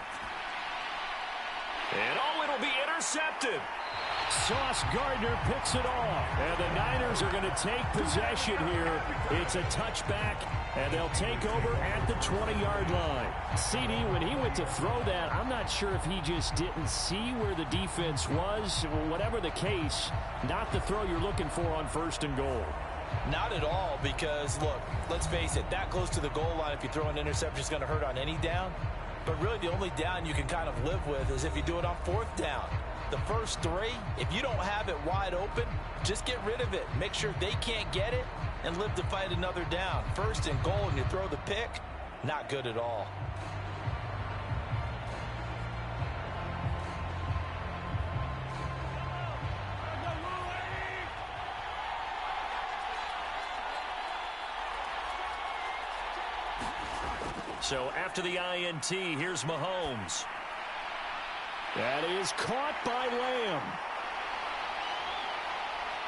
And it'll be intercepted. Sauce Gardner picks it off. And the Niners are going to take possession here. It's a touchback, and they'll take over at the 20-yard line. CD, when he went to throw that, I'm not sure if he just didn't see where the defense was. Whatever the case, not the throw you're looking for on 1st and goal. Not at all, because, look, let's face it, that close to the goal line, if you throw an interception, is going to hurt on any down. But really, the only down you can kind of live with is if you do it on 4th down. The first 3, if you don't have it wide open, just get rid of it. Make sure they can't get it and live to fight another down. 1st and goal, and you throw the pick, not good at all. So after the INT, here's Mahomes. That is caught by Lamb.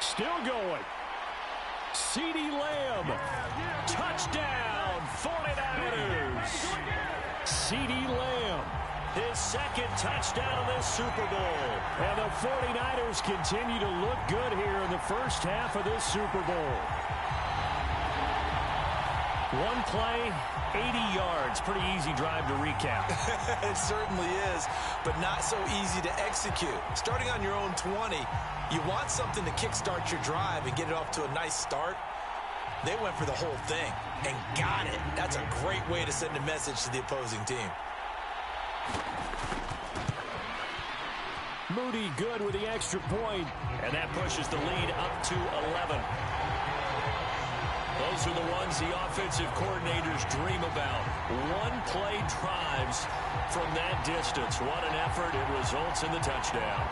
Still going. CeeDee Lamb. Touchdown, 49ers. CeeDee Lamb. His 2nd touchdown of this Super Bowl. And the 49ers continue to look good here in the first half of this Super Bowl. One play, 80 yards. Pretty easy drive to recap. It certainly is, but not so easy to execute. Starting on your own 20, you want something to kickstart your drive and get it off to a nice start. They went for the whole thing and got it. That's a great way to send a message to the opposing team. Moody good with the extra point. And that pushes the lead up to 11. Those are the ones the offensive coordinators dream about. One-play drives from that distance. What an effort. It results in the touchdown.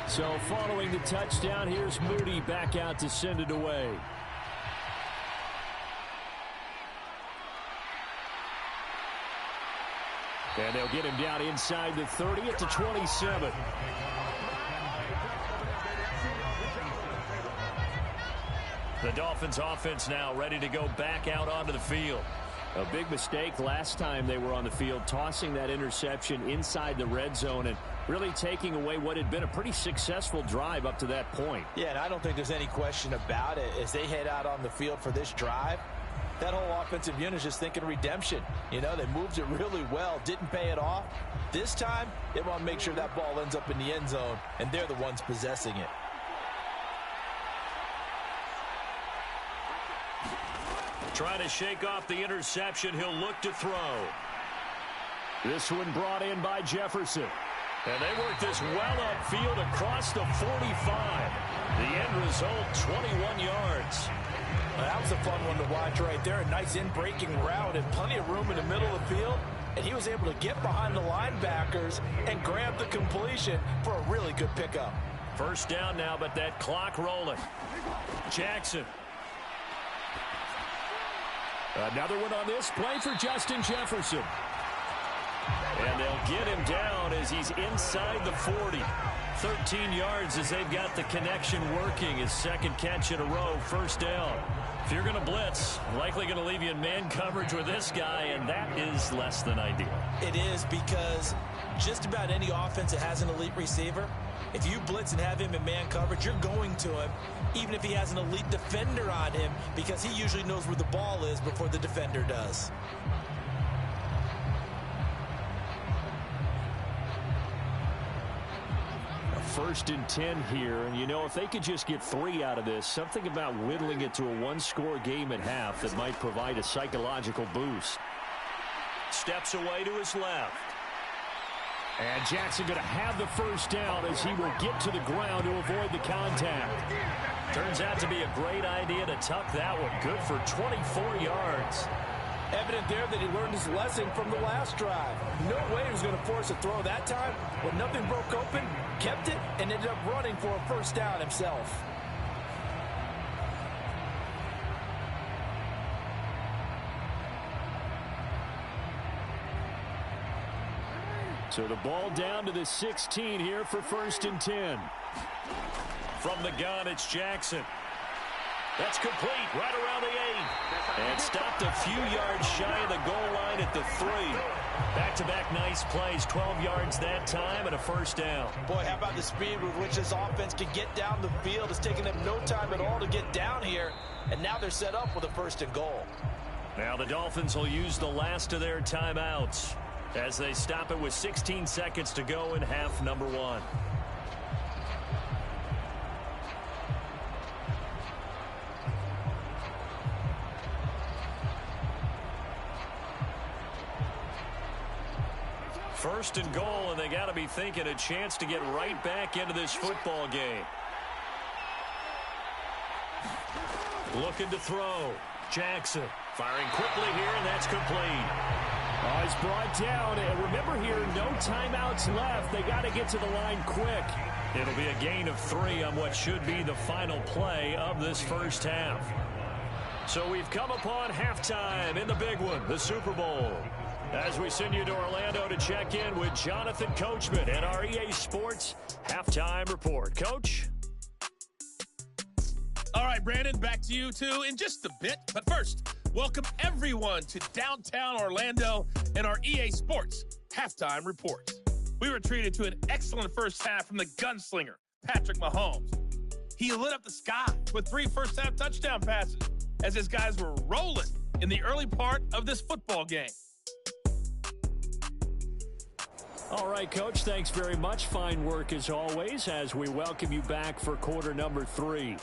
So following the touchdown, here's Moody back out to send it away. And they'll get him down inside the 30 at the 27. The Dolphins offense now ready to go back out onto the field. A big mistake last time they were on the field, tossing that interception inside the red zone and really taking away what had been a pretty successful drive up to that point. Yeah, and I don't think there's any question about it. As they head out on the field for this drive, that whole offensive unit is just thinking redemption. You know, they moved it really well, didn't pay it off. This time, they want to make sure that ball ends up in the end zone, and they're the ones possessing it. Trying to shake off the interception, he'll look to throw. This one brought in by Jefferson. And they work this well upfield across the 45. The end result, 21 yards. Well, that was a fun one to watch right there. A nice in-breaking route and plenty of room in the middle of the field. And he was able to get behind the linebackers and grab the completion for a really good pickup. First down now, but that clock rolling. Jackson. Another one on this play for Justin Jefferson. And they'll get him down as he's inside the 40. 13 yards as they've got the connection working. His second catch in a row, first down. If you're going to blitz, likely going to leave you in man coverage with this guy, and that is less than ideal. It is, because just about any offense that has an elite receiver, if you blitz and have him in man coverage, you're going to him, even if he has an elite defender on him, because he usually knows where the ball is before the defender does. First and 10 here, and you know, if they could just get 3 out of this, something about whittling it to a one-score game at half that might provide a psychological boost. Steps away to his left. And Jackson going to have the first down as he will get to the ground to avoid the contact. Turns out to be a great idea to tuck that one. Good for 24 yards. Evident there that he learned his lesson from the last drive. No way he was going to force a throw that time. When nothing broke open, kept it, and ended up running for a first down himself. So the ball down to the 16 here for first and 10. From the gun, it's Jackson. That's complete right around the 8. And stopped a few yards shy of the goal line at the 3. Back-to-back nice plays, 12 yards that time and a first down. Boy, how about the speed with which this offense can get down the field? It's taken them no time at all to get down here. And now they're set up with a first and goal. Now the Dolphins will use the last of their timeouts as they stop it with 16 seconds to go in half number 1. First and goal, and they got to be thinking a chance to get right back into this football game. Looking to throw. Jackson firing quickly here, and that's complete. Oh, he's brought down, and remember here, no timeouts left. They got to get to the line quick. It'll be a gain of 3 on what should be the final play of this first half. So we've come upon halftime in the big one, the Super Bowl. As we send you to Orlando to check in with Jonathan Coachman and our EA Sports Halftime Report. Coach? All right, Brandon, back to you, too, in just a bit. But first, welcome everyone to downtown Orlando and our EA Sports Halftime Report. We were treated to an excellent first half from the gunslinger, Patrick Mahomes. He lit up the sky with 3 first-half touchdown passes as his guys were rolling in the early part of this football game. All right, Coach, thanks very much. Fine work as always as we welcome you back for quarter number 3.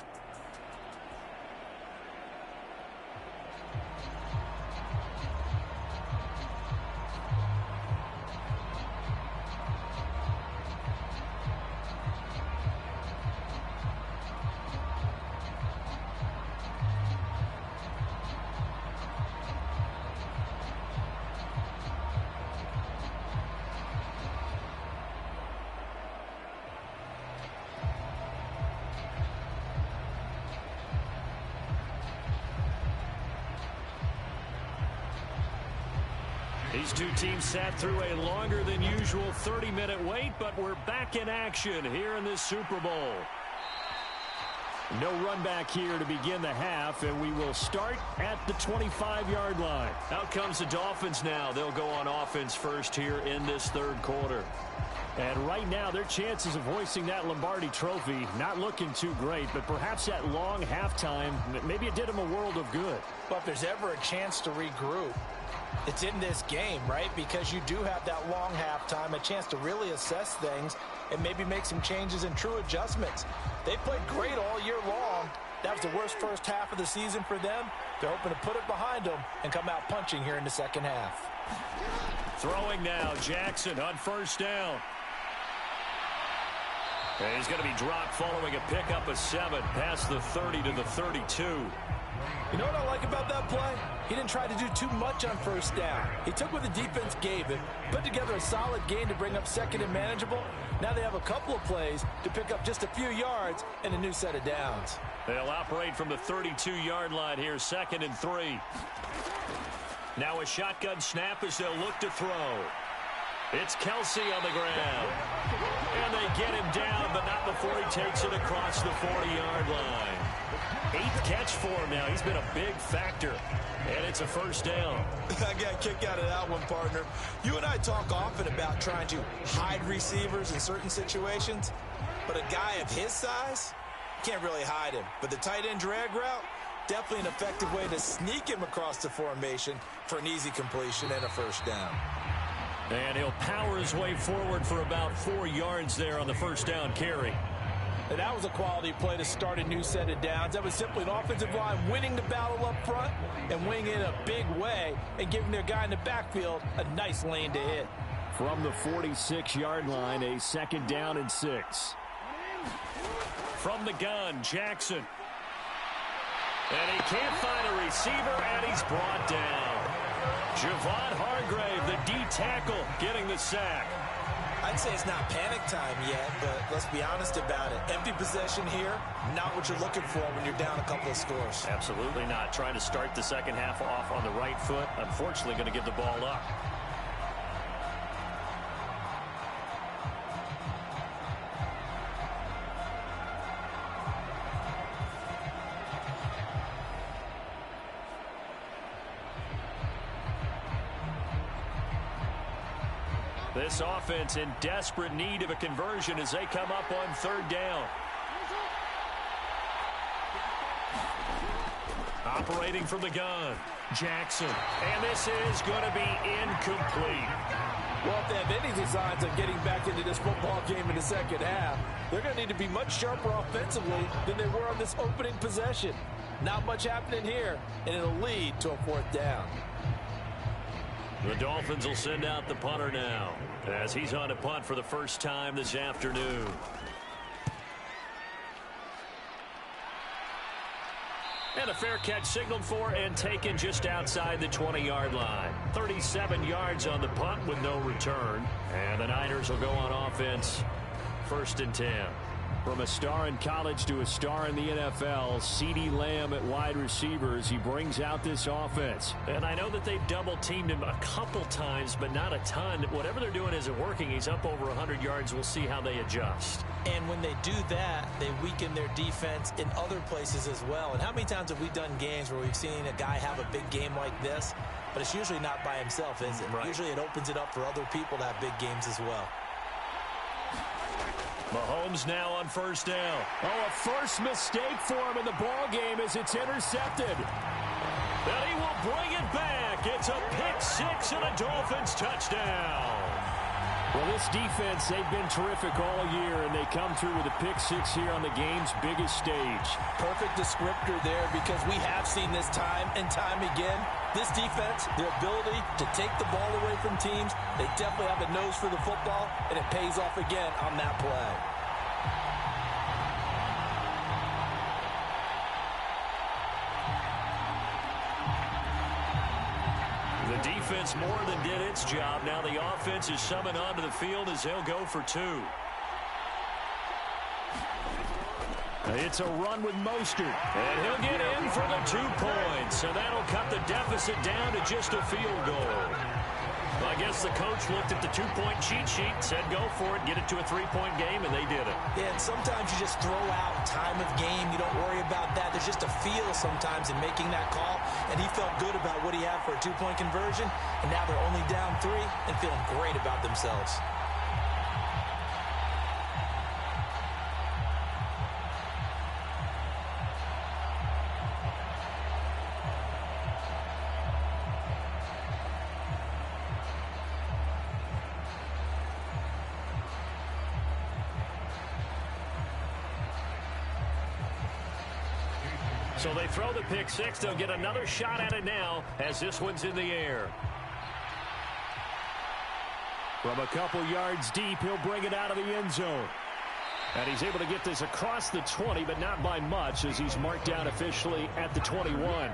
These two teams sat through a longer than usual 30-minute wait, but we're back in action here in this Super Bowl. No run back here to begin the half, and we will start at the 25-yard line. Out comes the Dolphins now. They'll go on offense first here in this third quarter. And right now, their chances of hoisting that Lombardi trophy not looking too great, but perhaps that long halftime, maybe it did them a world of good. But if there's ever a chance to regroup, it's in this game, right? Because you do have that long halftime, a chance to really assess things and maybe make some changes and true adjustments. They played great all year long. That was the worst first half of the season for them. They're hoping to put it behind them and come out punching here in the second half. Throwing now, Jackson on first down. And he's going to be dropped following a pickup of 7 past the 30 to the 32. You know what I like about that play? He didn't try to do too much on first down. He took what the defense gave him, put together a solid gain to bring up second and manageable. Now they have a couple of plays to pick up just a few yards and a new set of downs. They'll operate from the 32-yard line here, 2nd and 3. Now a shotgun snap as they'll look to throw. It's Kelsey on the ground. And they get him down, but not before he takes it across the 40-yard line. 8th catch for him now. He's been a big factor. And it's a first down. I got a kick out of that one, partner. You and I talk often about trying to hide receivers in certain situations. But a guy of his size, can't really hide him. But the tight end drag route, definitely an effective way to sneak him across the formation for an easy completion and a first down. And he'll power his way forward for about 4 yards there on the first down carry. And that was a quality play to start a new set of downs. That was simply an offensive line winning the battle up front and winning it in a big way and giving their guy in the backfield a nice lane to hit. From the 46-yard line, a 2nd down and 6. From the gun, Jackson. And he can't find a receiver, and he's brought down. Javon Hargrave, the D tackle, getting the sack. I'd say it's not panic time yet, but let's be honest about it. Empty possession here, not what you're looking for when you're down a couple of scores. Absolutely not. Trying to start the second half off on the right foot. Unfortunately, going to give the ball up. This offense in desperate need of a conversion as they come up on 3rd down. Operating from the gun, Jackson. And this is going to be incomplete. Well, if they have any designs of getting back into this football game in the second half, they're going to need to be much sharper offensively than they were on this opening possession. Not much happening here, and it'll lead to a 4th down. The Dolphins will send out the punter now as he's on a punt for the first time this afternoon. And a fair catch signaled for and taken just outside the 20-yard line. 37 yards on the punt with no return. And the Niners will go on offense, 1st and 10. From a star in college to a star in the NFL, CeeDee Lamb at wide receivers. He brings out this offense. And I know that they've double-teamed him a couple times, but not a ton. Whatever they're doing isn't working. He's up over 100 yards. We'll see how they adjust. And when they do that, they weaken their defense in other places as well. And how many times have we done games where we've seen a guy have a big game like this? But it's usually not by himself, is it? Right. Usually it opens it up for other people to have big games as well. Mahomes now on 1st down. Oh, a first mistake for him in the ball game as it's intercepted. And he will bring it back. It's a pick 6 and a Dolphins touchdown. Well, this defense, they've been terrific all year, and they come through with a pick 6 here on the game's biggest stage. Perfect descriptor there because we have seen this time and time again. This defense, their ability to take the ball away from teams, they definitely have a nose for the football, and it pays off again on that play. The defense more than did its job. Now the offense is summoned onto the field as they'll go for 2. It's a run with Mostert, and he'll get in for the 2 points, and that'll cut the deficit down to just a field goal. Well, I guess the coach looked at the two-point cheat sheet, said go for it, get it to a three-point game, and they did it. Yeah, and sometimes you just throw out time of game. You don't worry about that. There's just a feel sometimes in making that call, and he felt good about what he had for a two-point conversion, and now they're only down 3 and feeling great about themselves. So they throw the pick six. They'll get another shot at it now as this one's in the air. From a couple yards deep, he'll bring it out of the end zone. And he's able to get this across the 20, but not by much as he's marked down officially at the 21.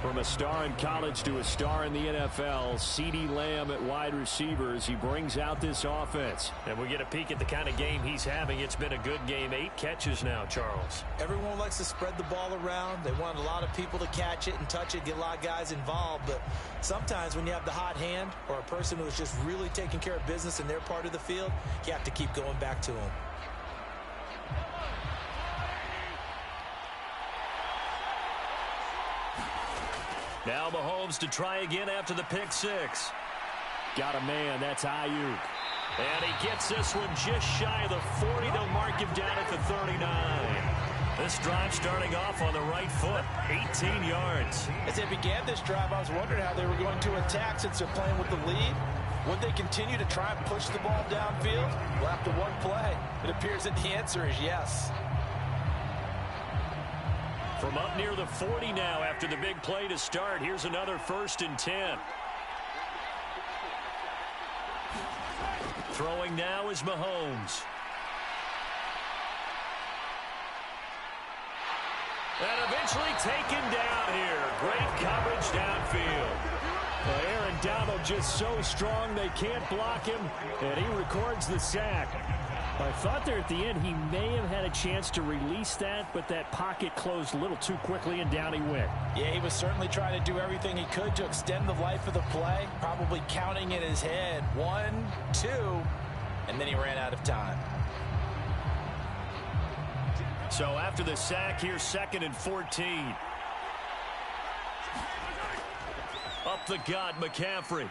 From a star in college to a star in the NFL, CeeDee Lamb at wide receiver as he brings out this offense. And we get a peek at the kind of game he's having. It's been a good game. 8 catches now, Charles. Everyone likes to spread the ball around. They want a lot of people to catch it and touch it, get a lot of guys involved. But sometimes when you have the hot hand or a person who is just really taking care of business in their part of the field, you have to keep going back to them. Now Mahomes to try again after the pick six. Got a man, that's Ayuk. And he gets this one just shy of the 40. They'll mark him down at the 39. This drive starting off on the right foot, 18 yards. As they began this drive, I was wondering how they were going to attack since they're playing with the lead. Would they continue to try and push the ball downfield? Well, after one play, it appears that the answer is yes. From up near the 40 now after the big play to start. Here's another 1st and 10. Throwing now is Mahomes. And eventually taken down here. Great coverage downfield. Well, Aaron Donald just so strong they can't block him, and he records the sack. I thought there at the end he may have had a chance to release that, but that pocket closed a little too quickly, and down he went. Yeah, he was certainly trying to do everything he could to extend the life of the play, probably counting in his head 1, 2, and then he ran out of time. So after the sack, here's 2nd and 14. Up the gut, McCaffrey.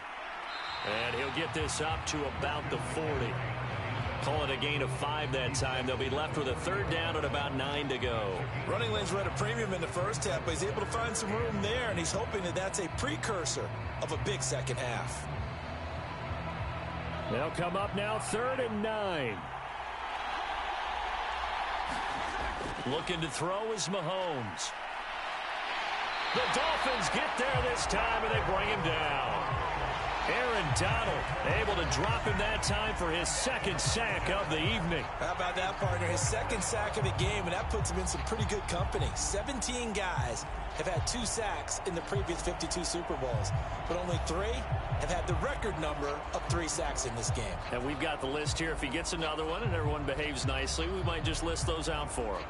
And he'll get this up to about the 40. Call it a gain of 5 that time. They'll be left with a 3rd down and about 9 to go. Running lanes were at a premium in the first half, but he's able to find some room there, and he's hoping that that's a precursor of a big second half. They'll come up now 3rd and 9. Looking to throw is Mahomes. The Dolphins get there this time, and they bring him down. Aaron Donald able to drop him that time for his 2nd sack of the evening. How about that, partner? His 2nd sack of the game, and that puts him in some pretty good company. 17 guys have had 2 sacks in the previous 52 Super Bowls, but only 3 have had the record number of 3 sacks in this game. And we've got the list here. If he gets another one and everyone behaves nicely, we might just list those out for him.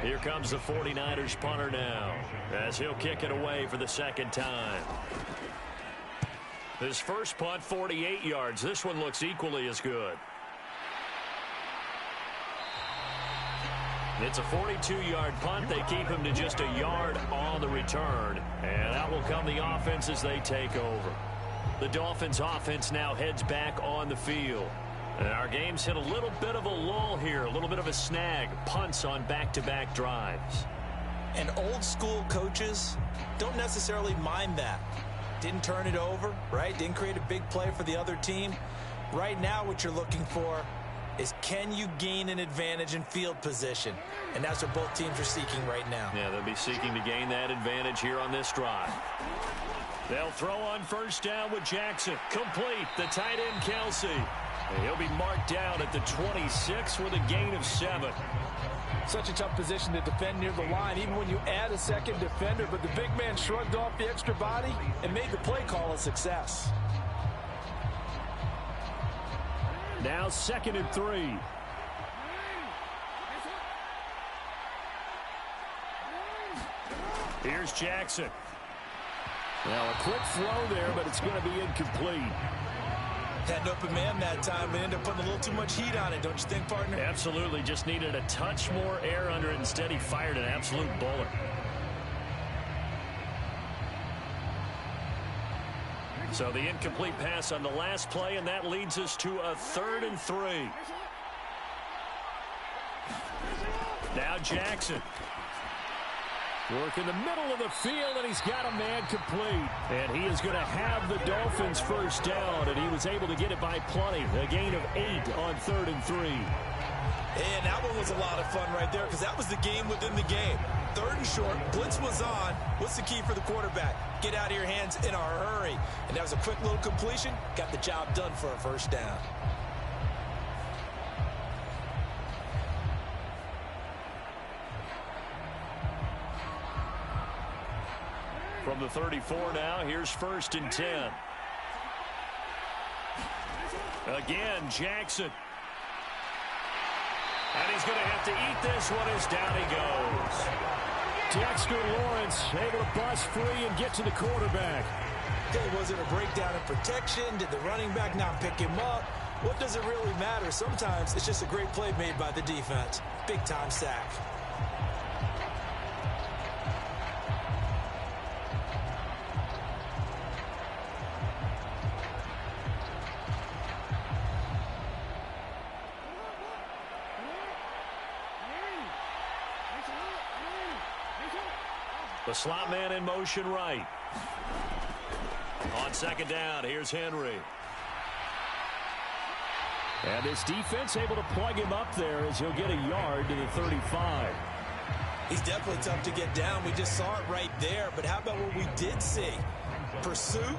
Here comes the 49ers punter now as he'll kick it away for the 2nd time. His first punt, 48 yards. This one looks equally as good. It's a 42-yard punt. They keep him to just a yard on the return. And out will come the offense as they take over. The Dolphins offense now heads back on the field. And our game's hit a little bit of a lull here, a little bit of a snag. Punts on back-to-back drives. And old-school coaches don't necessarily mind that. Didn't turn it over, right? Didn't create a big play for the other team. Right now what you're looking for is can you gain an advantage in field position? And that's what both teams are seeking right now. Yeah, they'll be seeking to gain that advantage here on this drive. They'll throw on 1st down with Jackson. Complete. The tight end, Kelsey. And he'll be marked down at the 26 with a gain of 7. Such a tough position to defend near the line, even when you add a 2nd defender. But the big man shrugged off the extra body and made the play call a success. Now 2nd and 3. Here's Jackson. Now a quick throw there, but it's going to be incomplete. Had an open man that time, but ended up putting a little too much heat on it, don't you think, partner? Absolutely. Just needed a touch more air under it. Instead, he fired an absolute bullet. So the incomplete pass on the last play, and that leads us to a 3rd and 3. Now Jackson. Work in the middle of the field, and he's got a man complete. And he is going to have the Dolphins first down, and he was able to get it by plenty. A gain of 8 on 3rd and 3. And that one was a lot of fun right there because that was the game within the game. 3rd and short, blitz was on. What's the key for the quarterback? Get out of your hands in a hurry. And that was a quick little completion. Got the job done for a first down. From the 34 now, here's 1st and 10. Again, Jackson. And he's going to have to eat this one as down he goes. Dexter Lawrence able to bust free and get to the quarterback. Hey, was it a breakdown in protection? Did the running back not pick him up? What does it really matter? Sometimes it's just a great play made by the defense. Big-time sack. The slot man in motion right. On 2nd down, here's Henry. And this defense able to plug him up there as he'll get a yard to the 35. He's definitely tough to get down. We just saw it right there. But how about what we did see? Pursuit,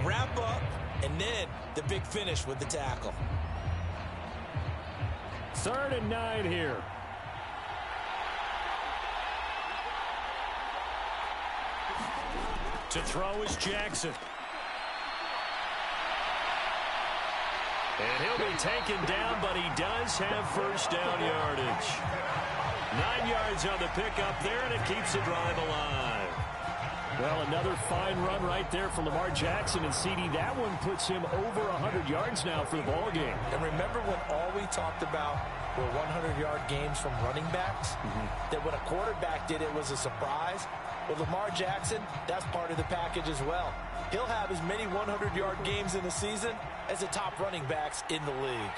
wrap up, and then the big finish with the tackle. 3rd and 9 here. To throw is Jackson. And he'll be taken down, but he does have first down yardage. 9 yards on the pickup there, and it keeps the drive alive. Well, another fine run right there for Lamar Jackson, and CD, that one puts him over 100 yards now for the ball game. And remember when all we talked about were 100-yard games from running backs? That when a quarterback did it was a surprise? Well, Lamar Jackson, that's part of the package as well. He'll have as many 100-yard games in the season as the top running backs in the league.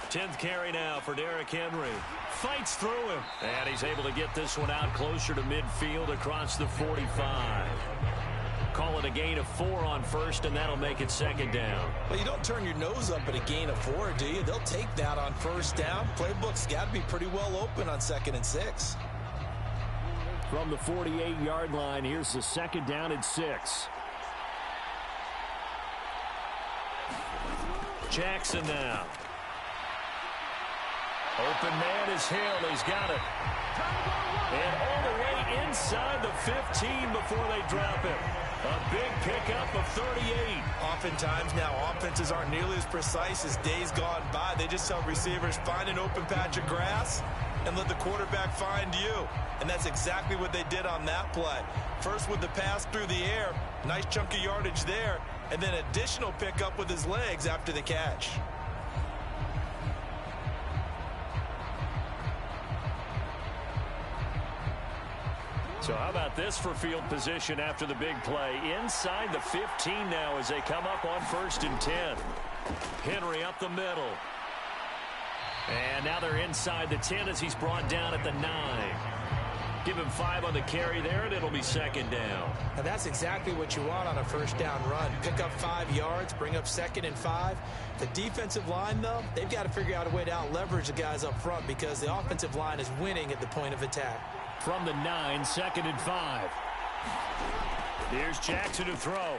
10th carry now for Derrick Henry. Fights through him. And he's able to get this one out closer to midfield across the 45. Call it a gain of 4 on 1st, and that'll make it 2nd down. Well, you don't turn your nose up at a gain of 4, do you? They'll take that on 1st down. Playbook's got to be pretty well open on 2nd and 6. From the 48-yard line, here's the 2nd down and 6. Jackson now. Open man is Hill. He's got it. And all the way inside the 15 before they drop it. A big pickup of 38. Oftentimes now offenses aren't nearly as precise as days gone by. They just tell receivers, find an open patch of grass and let the quarterback find you. And that's exactly what they did on that play. First with the pass through the air, nice chunk of yardage there, and then additional pickup with his legs after the catch. So how about this for field position after the big play? Inside the 15 now as they come up on 1st and 10. Henry up the middle. And now they're inside the 10 as he's brought down at the 9. Give him 5 on the carry there, and it'll be 2nd down. And that's exactly what you want on a 1st down run. Pick up 5 yards, bring up 2nd and 5. The defensive line, though, they've got to figure out a way to out-leverage the guys up front because the offensive line is winning at the point of attack. From the 9, 2nd and 5. Here's Jackson to throw.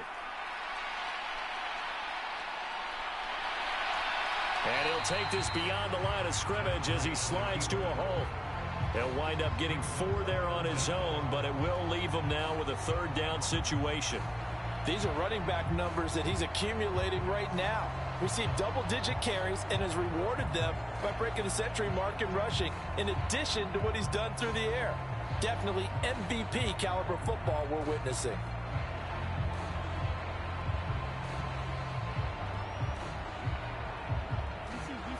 And he'll take this beyond the line of scrimmage as he slides to a hole. He'll wind up getting 4 there on his own, but it will leave him now with a 3rd down situation. These are running back numbers that he's accumulating right now. Received double-digit carries and has rewarded them by breaking the century mark in rushing, in addition to what he's done through the air. Definitely MVP caliber football we're witnessing.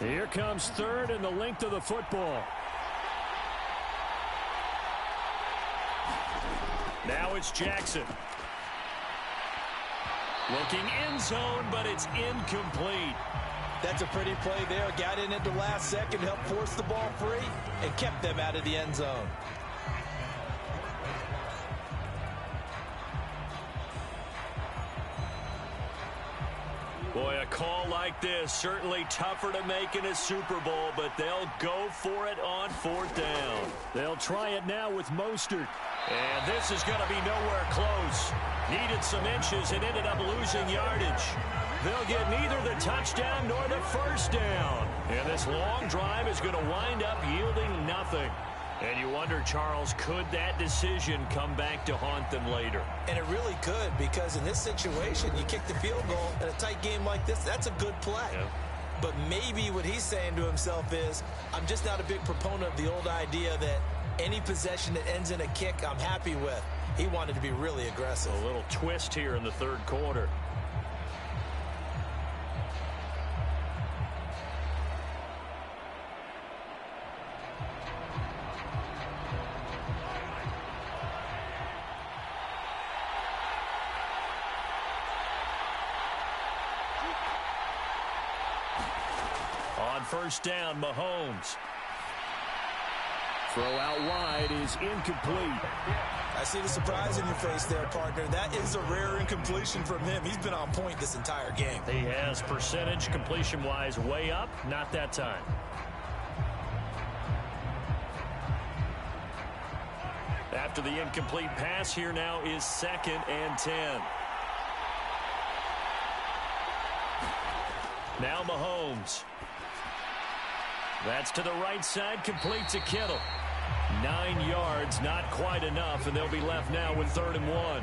Here comes third and the length of the football. Now it's Jackson. Looking end zone, but it's incomplete. That's a pretty play there. Got in at the last second, helped force the ball free, and kept them out of the end zone. Boy, a call like this, certainly tougher to make in a Super Bowl, but they'll go for it on fourth down. They'll try it now with Mostert. And this is going to be nowhere close. Needed some inches and ended up losing yardage. They'll get neither the touchdown nor the first down. And this long drive is going to wind up yielding nothing. And you wonder, Charles, could that decision come back to haunt them later? And it really could, because in this situation, you kick the field goal in a tight game like this, that's a good play. Yeah. But maybe what he's saying to himself is, I'm just not a big proponent of the old idea that any possession that ends in a kick I'm happy with. He wanted to be really aggressive. A little twist here in the third quarter. On first down, Mahomes. Throw out wide is incomplete. I see the surprise in your face there, partner. That is a rare incompletion from him. He's been on point this entire game. He has percentage completion-wise way up. Not that time. After the incomplete pass, here now is 2nd and 10. Now Mahomes. That's to the right side, complete to Kittle. 9 yards, not quite enough, and they'll be left now with 3rd and 1.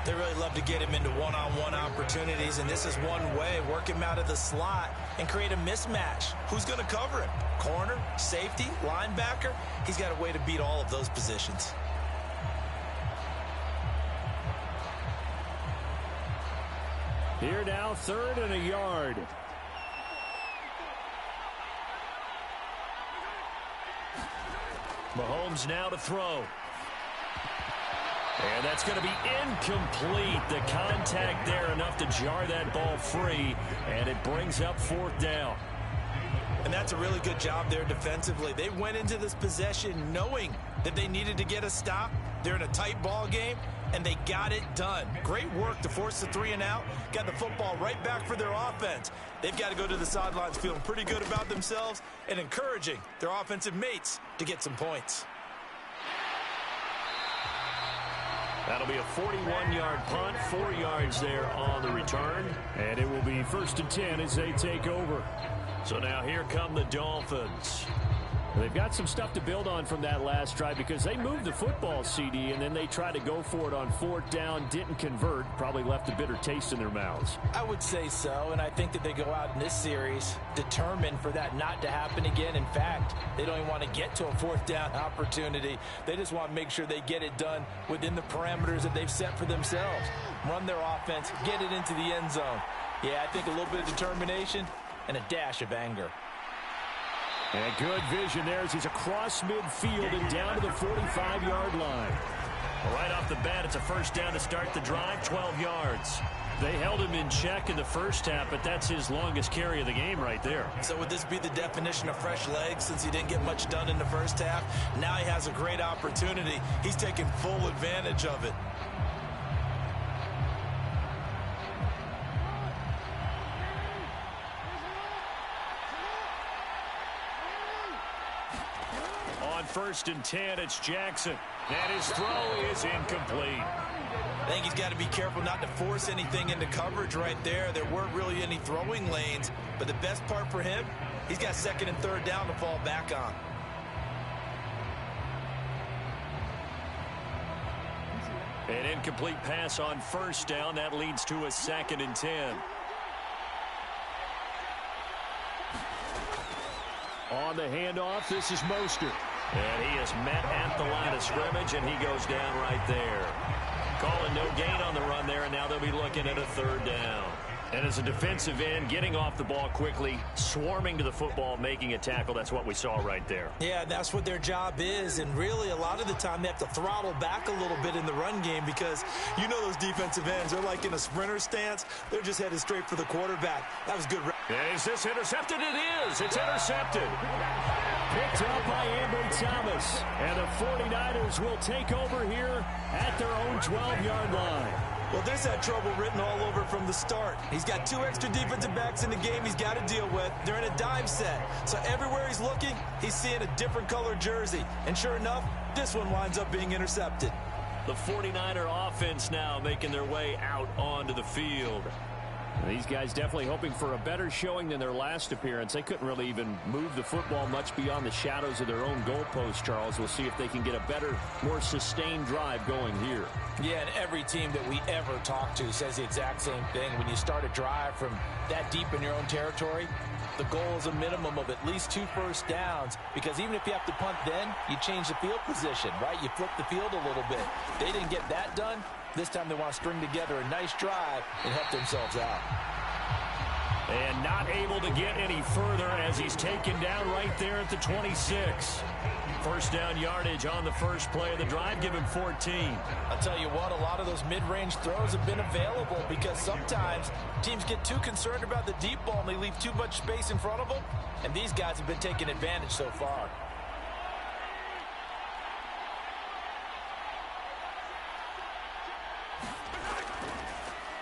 They really love to get him into one-on-one opportunities, and this is one way. Work him out of the slot and create a mismatch. Who's going to cover him? Corner, safety, linebacker? He's got a way to beat all of those positions. Here now, 3rd and a yard. Mahomes now to throw. And that's going to be incomplete. The contact there enough to jar that ball free, and it brings up 4th down. And that's a really good job there defensively. They went into this possession knowing that they needed to get a stop. They're in a tight ball game, and they got it done. Great work to force the 3 and out. Got the football right back for their offense. They've got to go to the sidelines feeling pretty good about themselves and encouraging their offensive mates to get some points. That'll be a 41-yard punt, 4 yards there on the return. And it will be 1st and 10 as they take over. So now here come the Dolphins. They've got some stuff to build on from that last drive because they moved the football, CD, and then they tried to go for it on 4th down, didn't convert, probably left a bitter taste in their mouths. I would say so, and I think that they go out in this series determined for that not to happen again. In fact, they don't even want to get to a 4th down opportunity. They just want to make sure they get it done within the parameters that they've set for themselves. Run their offense, get it into the end zone. Yeah, I think a little bit of determination and a dash of anger. And good vision there as he's across midfield and down to the 45-yard line. Well, right off the bat, it's a 1st down to start the drive, 12 yards. They held him in check in the first half, but that's his longest carry of the game right there. So would this be the definition of fresh legs since he didn't get much done in the first half? Now he has a great opportunity. He's taking full advantage of it. On 1st and 10, it's Jackson. And his throw is incomplete. I think he's got to be careful not to force anything into coverage right there. There weren't really any throwing lanes. But the best part for him, he's got 2nd and 3rd down to fall back on. An incomplete pass on first down. That leads to a 2nd and 10. On the handoff, this is Mostert. And he is met at the line of scrimmage, and he goes down right there. Calling no gain on the run there, and now they'll be looking at a 3rd down. And as a defensive end, getting off the ball quickly, swarming to the football, making a tackle, that's what we saw right there. Yeah, that's what their job is, and really a lot of the time they have to throttle back a little bit in the run game because you know those defensive ends, they're like in a sprinter stance. They're just headed straight for the quarterback. That was good. Is this intercepted? It is. It's intercepted. Picked up by Ambry Thomas. And the 49ers will take over here at their own 12-yard line. Well, there's that trouble written all over from the start. He's got 2 extra defensive backs in the game he's got to deal with. They're in a dime set. So everywhere he's looking, he's seeing a different color jersey. And sure enough, this one winds up being intercepted. The 49er offense now making their way out onto the field. These guys definitely hoping for a better showing than their last appearance. They couldn't really even move the football much beyond the shadows of their own goalpost, Charles. We'll see if they can get a better, more sustained drive going here. Yeah, and every team that we ever talk to says the exact same thing. When you start a drive from that deep in your own territory, the goal is a minimum of at least 2 first downs, because even if you have to punt then, you change the field position, right? You flip the field a little bit. They didn't get that done. This time they want to string together a nice drive and help themselves out. And not able to get any further as he's taken down right there at the 26. First down yardage on the first play of the drive. Give him 14. I'll tell you what, a lot of those mid-range throws have been available because sometimes teams get too concerned about the deep ball and they leave too much space in front of them. And these guys have been taking advantage so far.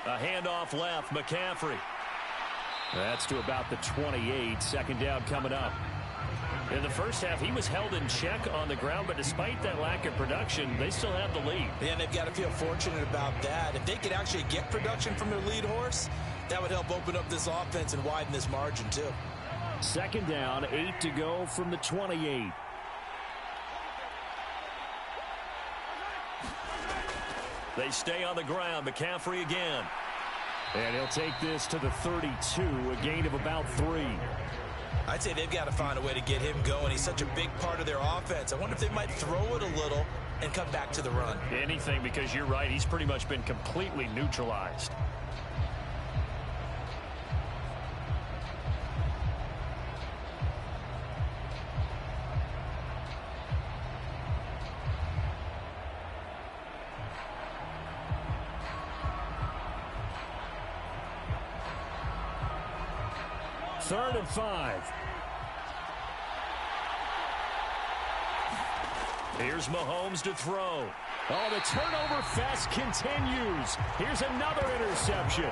A handoff left, McCaffrey. That's to about the 28. 2nd down coming up. In the first half, he was held in check on the ground, but despite that lack of production, they still have the lead. And they've got to feel fortunate about that. If they could actually get production from their lead horse, that would help open up this offense and widen this margin too. 2nd down, 8 to go from the 28. They stay on the ground. McCaffrey again. And he'll take this to the 32, a gain of about 3. I'd say they've got to find a way to get him going. He's such a big part of their offense. I wonder if they might throw it a little and come back to the run. Anything, because you're right. He's pretty much been completely neutralized. Third and 5. Here's Mahomes to throw. Oh, the turnover fest continues. Here's another interception.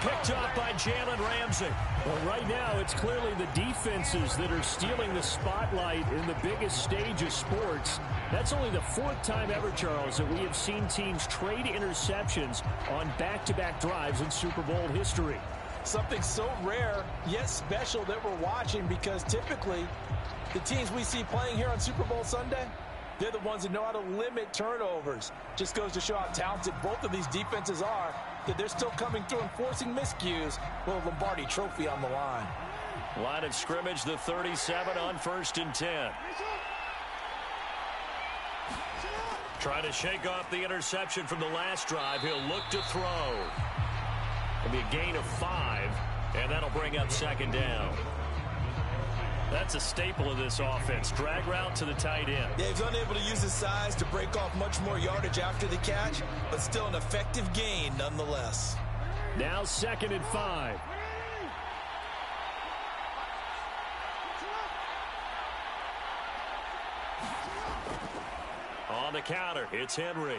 Picked up by Jalen Ramsey. Well, right now, it's clearly the defenses that are stealing the spotlight in the biggest stage of sports. That's only the 4th time ever, Charles, that we have seen teams trade interceptions on back-to-back drives in Super Bowl history. Something so rare, yet special that we're watching, because typically the teams we see playing here on Super Bowl Sunday, they're the ones that know how to limit turnovers. Just goes to show how talented both of these defenses are, that they're still coming through and forcing miscues with a Lombardi trophy on the line. Line of scrimmage, the 37 on 1st and 10. Trying to shake off the interception from the last drive. He'll look to throw. It'll be a gain of 5, and that'll bring up 2nd down. That's a staple of this offense. Drag route to the tight end. Yeah, he's unable to use his size to break off much more yardage after the catch, but still an effective gain nonetheless. Now 2nd and 5. On the counter, it's Henry.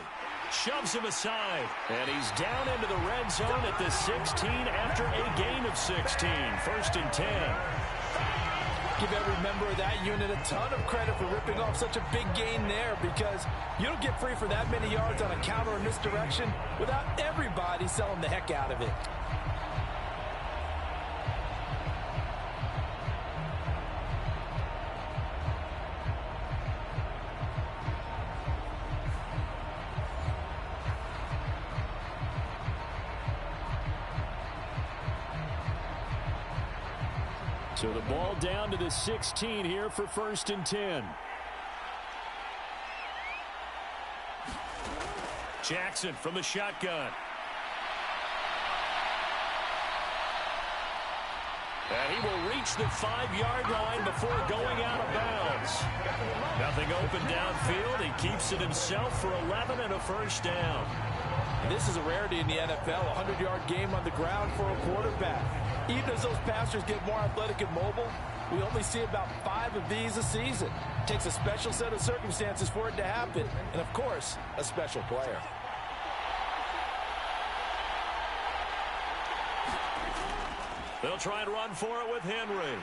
Shoves him aside. And he's down into the red zone at the 16 after a gain of 16. 1st and 10. Give every member of that unit a ton of credit for ripping off such a big gain there, because you don't get free for that many yards on a counter or misdirection without everybody selling the heck out of it. So the ball down to the 16 here for 1st and 10. Jackson from the shotgun. And he will reach the 5-yard line before going out of bounds. Nothing open downfield. He keeps it himself for 11 and a first down. And this is a rarity in the NFL, a 100-yard game on the ground for a quarterback. Even as those passers get more athletic and mobile, we only see about 5 of these a season. It takes a special set of circumstances for it to happen, and of course, a special player. They'll try and run for it with Henry.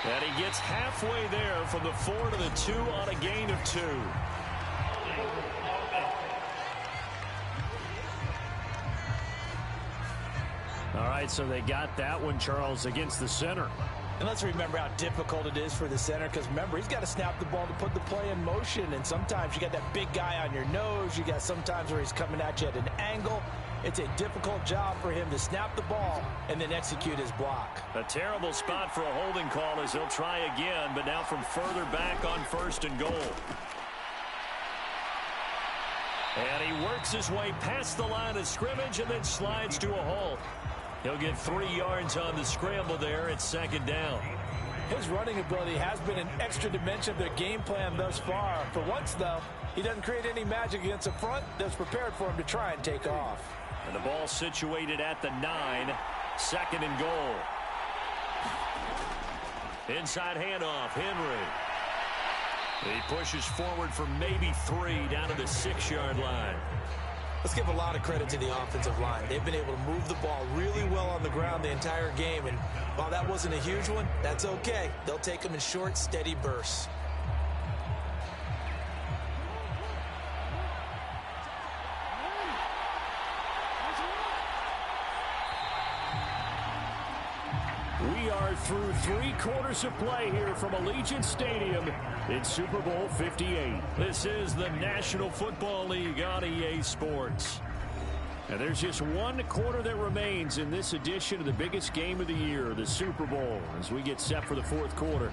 And he gets halfway there from the 4 to the 2 on a gain of 2. All right, so they got that one, Charles, against the center. And let's remember how difficult it is for the center, because remember, he's got to snap the ball to put the play in motion, and sometimes you got that big guy on your nose. You got sometimes where he's coming at you at an angle. It's a difficult job for him to snap the ball and then execute his block. A terrible spot for a holding call as he'll try again, but now from further back on 1st and goal. And he works his way past the line of scrimmage and then slides to a halt. He'll get 3 yards on the scramble there at 2nd down. His running ability has been an extra dimension of their game plan thus far. For once, though, he doesn't create any magic against the front that's prepared for him to try and take off. And the ball situated at the 9, 2nd and goal. Inside handoff, Henry. He pushes forward for maybe 3 down to the 6-yard line. Let's give a lot of credit to the offensive line. They've been able to move the ball really well on the ground the entire game. And while that wasn't a huge one, that's okay. They'll take them in short, steady bursts. We are through 3 quarters of play here from Allegiant Stadium in Super Bowl 58. This is the National Football League on EA Sports. And there's just 1 quarter that remains in this edition of the biggest game of the year, the Super Bowl, as we get set for the 4th quarter.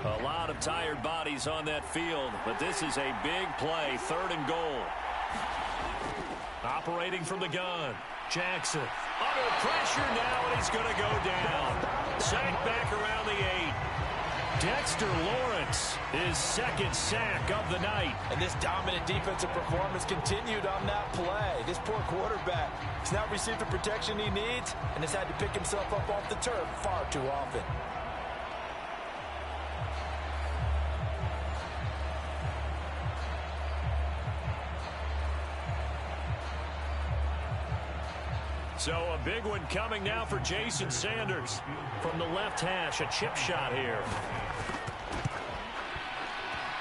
A lot of tired bodies on that field, but this is a big play, 3rd and goal. Operating from the gun, Jackson. Under pressure now, and he's going to go down. Sacked back around the 8. Dexter Lawrence, his 2nd sack of the night. And this dominant defensive performance continued on that play. This poor quarterback has not received the protection he needs and has had to pick himself up off the turf far too often. So a big one coming now for Jason Sanders. From the left hash, a chip shot here.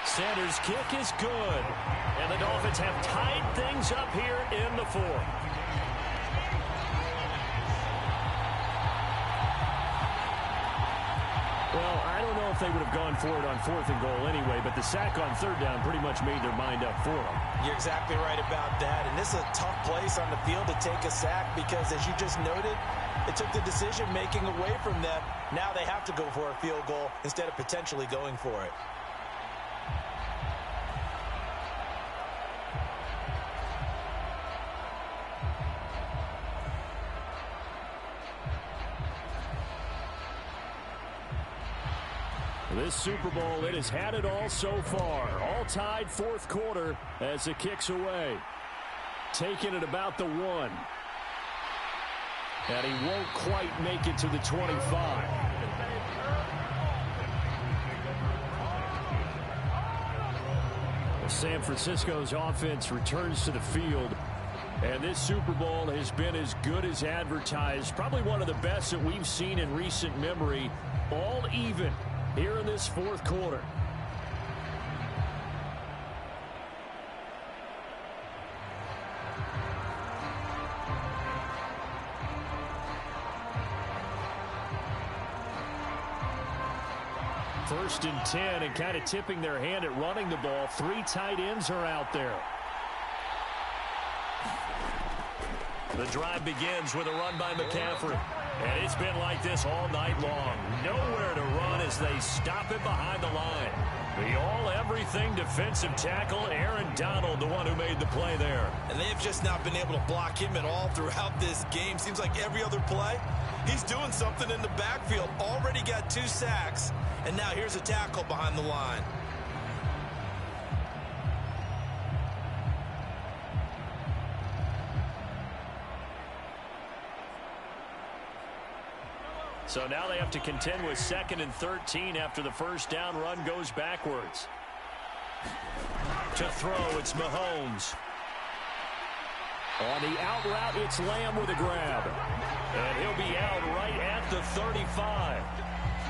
Sanders' kick is good. And the Dolphins have tied things up here in the 4th. Well, I don't know if they would have gone for it on 4th and goal anyway, but the sack on 3rd down pretty much made their mind up for them. You're exactly right about that. And this is a tough place on the field to take a sack because, as you just noted, it took the decision-making away from them. Now they have to go for a field goal instead of potentially going for it. This Super Bowl, it has had it all so far. All tied 4th quarter as it kicks away. Taking it about the 1. And he won't quite make it to the 25. San Francisco's offense returns to the field. And this Super Bowl has been as good as advertised. Probably one of the best that we've seen in recent memory. All even here in this 4th quarter. First and 10, and kind of tipping their hand at running the ball. 3 tight ends are out there. The drive begins with a run by McCaffrey. And it's been like this all night long. Nowhere to run as they stop it behind the line. The all-everything defensive tackle, Aaron Donald, the one who made the play there. And they've just not been able to block him at all throughout this game. Seems like every other play, he's doing something in the backfield. Already got 2 sacks, and now here's a tackle behind the line. So now they have to contend with 2nd and 13 after the first down run goes backwards. To throw, it's Mahomes. On the out route, it's Lamb with a grab. And he'll be out right at the 35.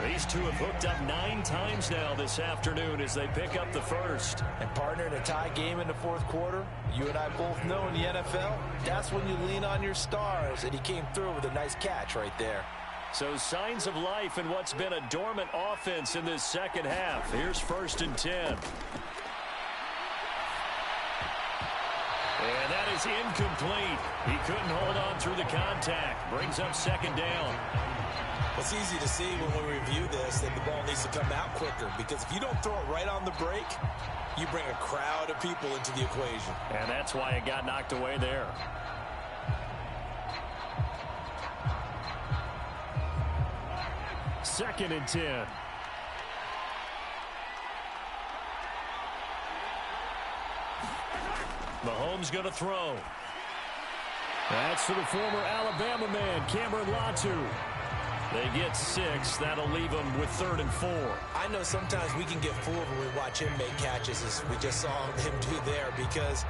These two have hooked up 9 times now this afternoon as they pick up the first. And partner, in a tie game in the 4th quarter, you and I both know in the NFL, that's when you lean on your stars. And he came through with a nice catch right there. So signs of life in what's been a dormant offense in this second half. Here's 1st and 10. And that is incomplete. He couldn't hold on through the contact. Brings up 2nd down. It's easy to see when we review this that the ball needs to come out quicker, because if you don't throw it right on the break, you bring a crowd of people into the equation. And that's why it got knocked away there. 2nd and 10. Mahomes going to throw. That's to the former Alabama man, Cameron Latu. They get 6. That'll leave them with 3rd and 4. I know sometimes we can get fooled when we watch him make catches, as we just saw him do there, because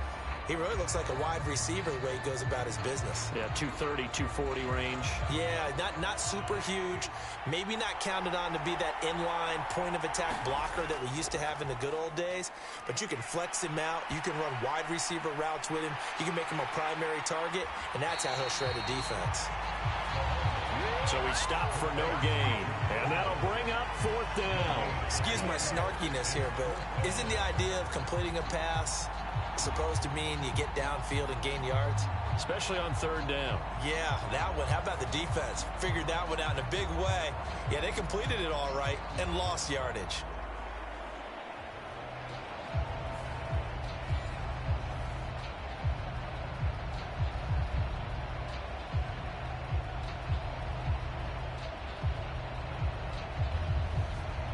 he really looks like a wide receiver the way he goes about his business. Yeah, 230, 240 range. Yeah, not super huge. Maybe not counted on to be that inline point-of-attack blocker that we used to have in the good old days. But you can flex him out. You can run wide receiver routes with him. You can make him a primary target, and that's how he'll shred a defense. So he stopped for no gain. And that'll bring up 4th down. Excuse my snarkiness here, but isn't the idea of completing a pass supposed to mean you get downfield and gain yards? Especially on 3rd down. Yeah, that one. How about the defense? Figured that one out in a big way. Yeah, they completed it all right and lost yardage.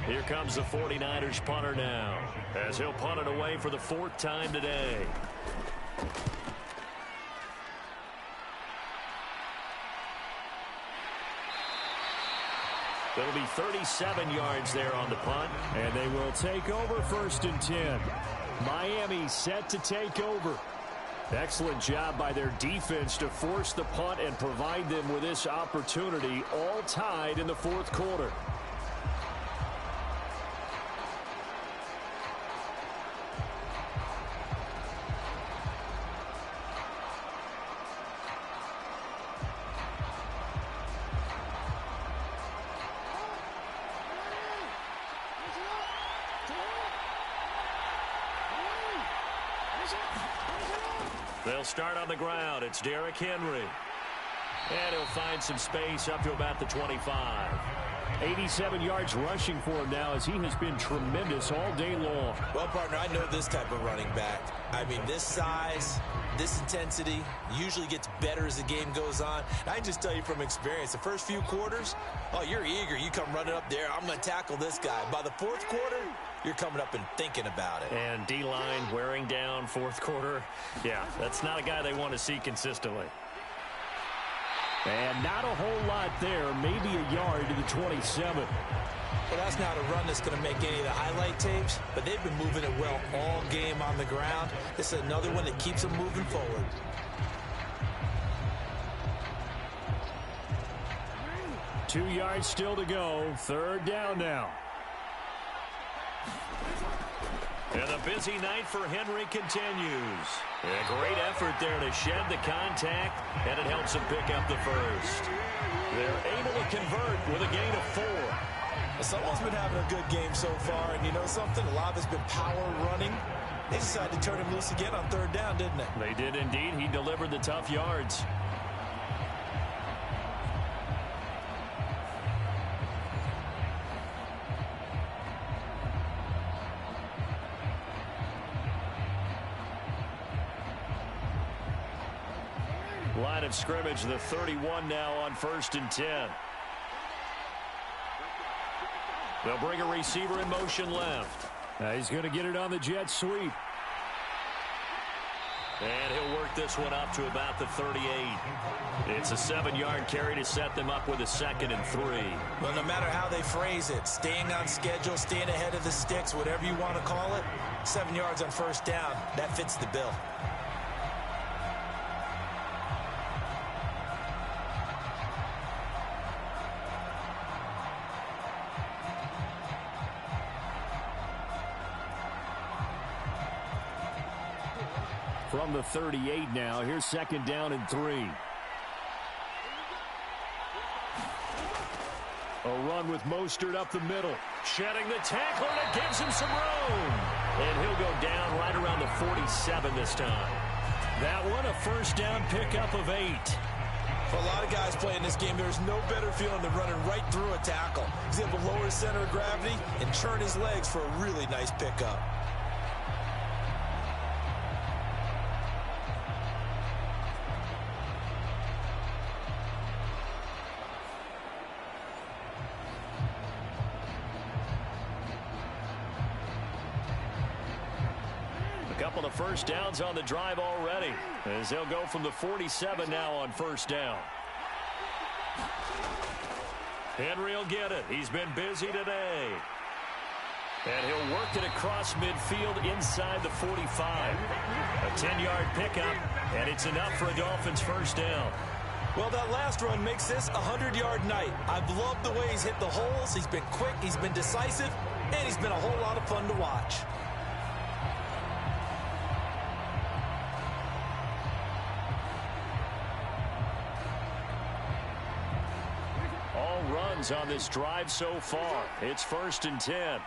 Here comes the 49ers punter now, as he'll punt it away for the 4th time today. It'll be 37 yards there on the punt. And they will take over 1st and 10. Miami set to take over. Excellent job by their defense to force the punt and provide them with this opportunity, all tied in the 4th quarter. They'll start on the ground. It's Derrick Henry. And he'll find some space up to about the 25. 87 yards rushing for him now, as he has been tremendous all day long. Well, partner, I know this type of running back. I mean, this size, this intensity usually gets better as the game goes on. And I can just tell you from experience, the first few quarters, oh, you're eager. You come running up there, I'm going to tackle this guy. By the 4th quarter, you're coming up and thinking about it. And D-line wearing down 4th quarter. Yeah, that's not a guy they want to see consistently. And not a whole lot there, maybe a yard to the 27. Well, that's not a run that's going to make any of the highlight tapes, but they've been moving it well all game on the ground. This is another one that keeps them moving forward. Two yards still to go. 3rd down now. And the busy night for Henry continues. A great effort there to shed the contact, and it helps him pick up the first. They're able to convert with a gain of 4. Someone's been having a good game so far, and you know something? A lot of it's been power running. They decided to turn him loose again on 3rd down, didn't they? They did indeed. He delivered the tough yards. Line of scrimmage, the 31 now on 1st and 10. They'll bring a receiver in motion left. He's going to get it on the jet sweep. And he'll work this one up to about the 38. It's a 7-yard carry to set them up with a 2nd and 3. Well, no matter how they phrase it, staying on schedule, staying ahead of the sticks, whatever you want to call it, 7 yards on 1st down, that fits the bill. From the 38 now, here's 2nd down and 3. A run with Mostert up the middle. Shedding the tackle, and it gives him some room. And he'll go down right around the 47 this time. That one, a 1st down pickup of 8. For a lot of guys playing this game, there's no better feeling than running right through a tackle. He's able to lower his center of gravity and churn his legs for a really nice pickup. Couple of 1st downs on the drive already, as they'll go from the 47 now on 1st down. Henry will get it. He's been busy today. And he'll work it across midfield inside the 45. A 10-yard pickup, and it's enough for a Dolphins 1st down. Well, that last run makes this a 100-yard night. I've loved the way he's hit the holes. He's been quick, he's been decisive, and he's been a whole lot of fun to watch. On this drive so far. It's 1st and 10.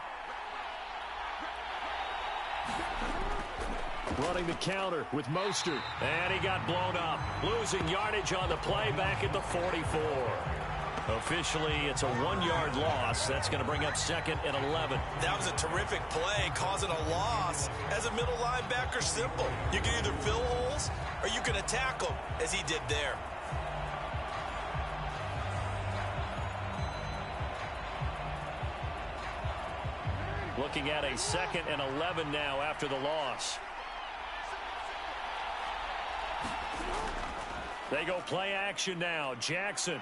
Running the counter with Mostert. And he got blown up. Losing yardage on the play back at the 44. Officially, it's a 1-yard loss. That's going to bring up 2nd and 11. That was a terrific play, causing a loss. As a middle linebacker, simple. You can either fill holes or you can attack them, as he did there. Looking at a 2nd and 11 now after the loss. They go play action now. Jackson.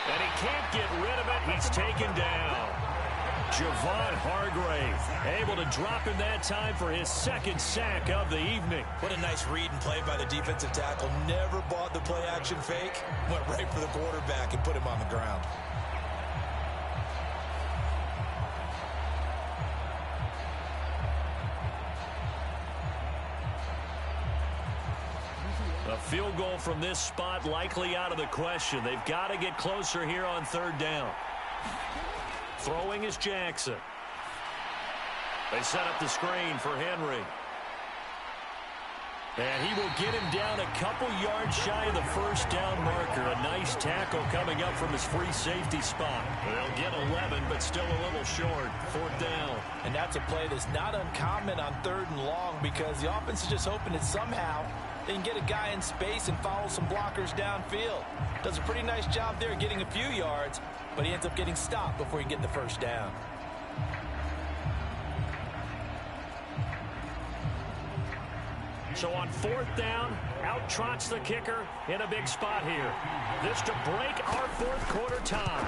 And he can't get rid of it. He's taken down. Javon Hargrave able to drop him that time for his 2nd sack of the evening. What a nice read and play by the defensive tackle. Never bought the play action fake. Went right for the quarterback and put him on the ground. A field goal from this spot likely out of the question. They've got to get closer here on 3rd down. Throwing is Jackson. They set up the screen for Henry. And he will get him down a couple yards shy of the 1st down marker. A nice tackle coming up from his free safety spot. They'll get 11, but still a little short. 4th down. And that's a play that's not uncommon on 3rd and long, because the offense is just hoping that somehow they can get a guy in space and follow some blockers downfield. Does a pretty nice job there getting a few yards, but he ends up getting stopped before he can get the 1st down. So on 4th down, out trots the kicker in a big spot here. This to break our 4th quarter tie.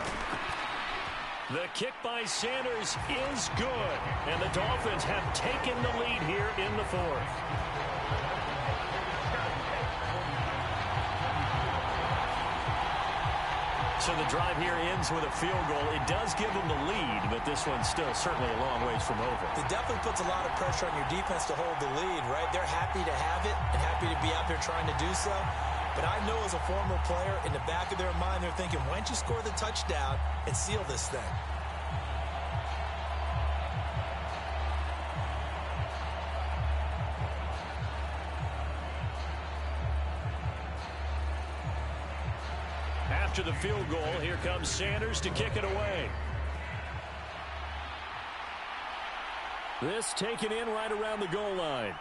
The kick by Sanders is good, and the Dolphins have taken the lead here in the 4th. So the drive here ends with a field goal. It does give them the lead, but this one's still certainly a long ways from over. It definitely puts a lot of pressure on your defense to hold the lead, right? They're happy to have it and happy to be out there trying to do so. But I know as a former player, in the back of their mind, they're thinking, why don't you score the touchdown and seal this thing? After the field goal, here comes Sanders to kick it away. This taken in right around the goal line.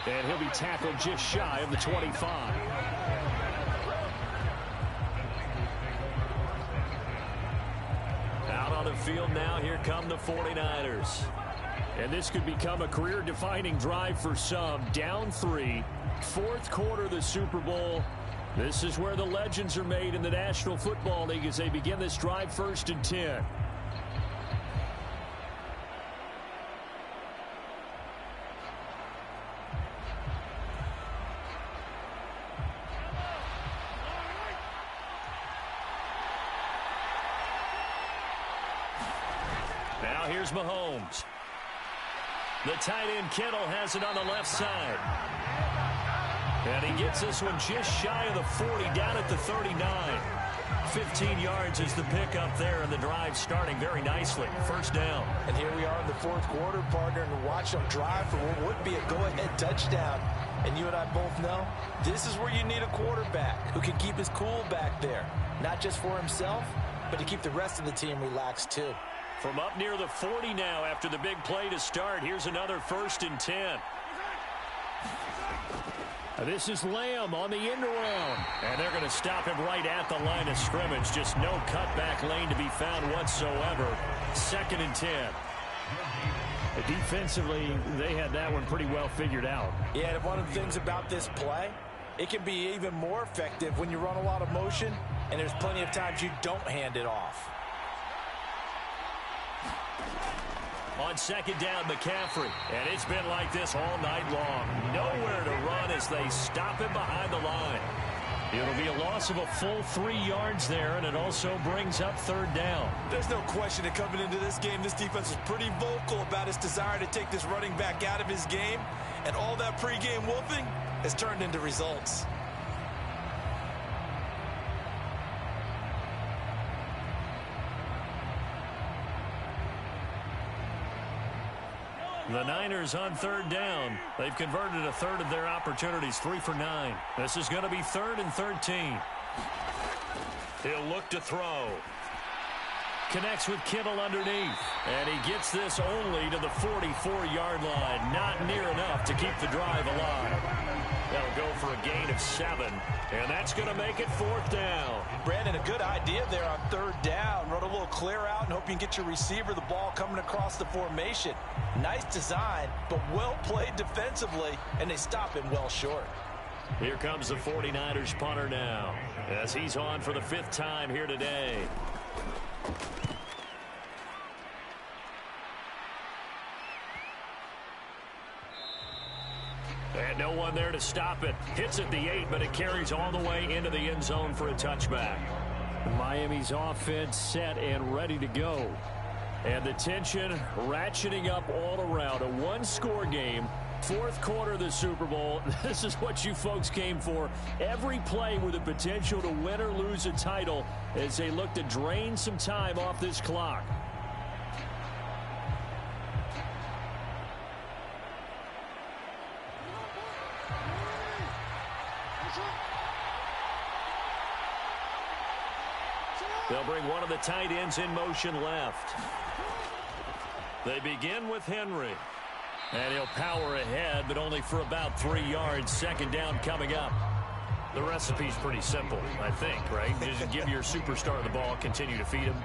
And he'll be tackled just shy of the 25. Out on the field now, here come the 49ers. And this could become a career-defining drive for some. Down 3, fourth quarter of the Super Bowl. This is where the legends are made in the National Football League as they begin this drive 1st and 10. Now here's Mahomes. The tight end Kittle has it on the left side. And he gets this one just shy of the 40, down at the 39. 15 yards is the pickup there, and the drive starting very nicely. First down. And here we are in the fourth quarter, partner, and watch them drive for what would be a go-ahead touchdown. And you and I both know this is where you need a quarterback who can keep his cool back there. Not just for himself, but to keep the rest of the team relaxed too. From up near the 40 now after the big play to start. Here's another 1st and 10. This is Lamb on the end around. And they're going to stop him right at the line of scrimmage. Just no cutback lane to be found whatsoever. 2nd and 10. Defensively, they had that one pretty well figured out. Yeah, and one of the things about this play, it can be even more effective when you run a lot of motion, and there's plenty of times you don't hand it off. On 2nd down, McCaffrey. And it's been like this all night long. Nowhere to run as they stop him behind the line. It'll be a loss of a full 3 yards there, and it also brings up 3rd down. There's no question that coming into this game, this defense is pretty vocal about its desire to take this running back out of his game. And all that pregame wolfing has turned into results. The Niners on 3rd down. They've converted a third of their opportunities, 3 for 9. This is going to be 3rd and 13. He'll look to throw. Connects with Kittle underneath. And he gets this only to the 44-yard line. Not near enough to keep the drive alive. They'll go for a gain of 7. And that's going to make it 4th down. Brandon, a good idea there on 3rd down. Run a little clear out and hope you can get your receiver the ball coming across the formation. Nice design, but well played defensively, and they stop him well short. Here comes the 49ers punter now, as he's on for the 5th time here today. And no one there to stop it. Hits at the 8, but it carries all the way into the end zone for a touchback. Miami's offense set and ready to go. And the tension ratcheting up all around. A one-score game. 4th quarter of the Super Bowl. This is what you folks came for. Every play with the potential to win or lose a title as they look to drain some time off this clock. They'll bring one of the tight ends in motion left. They begin with Henry. And he'll power ahead, but only for about 3 yards. 2nd down coming up. The recipe's pretty simple, I think, right? Just give your superstar the ball, continue to feed him.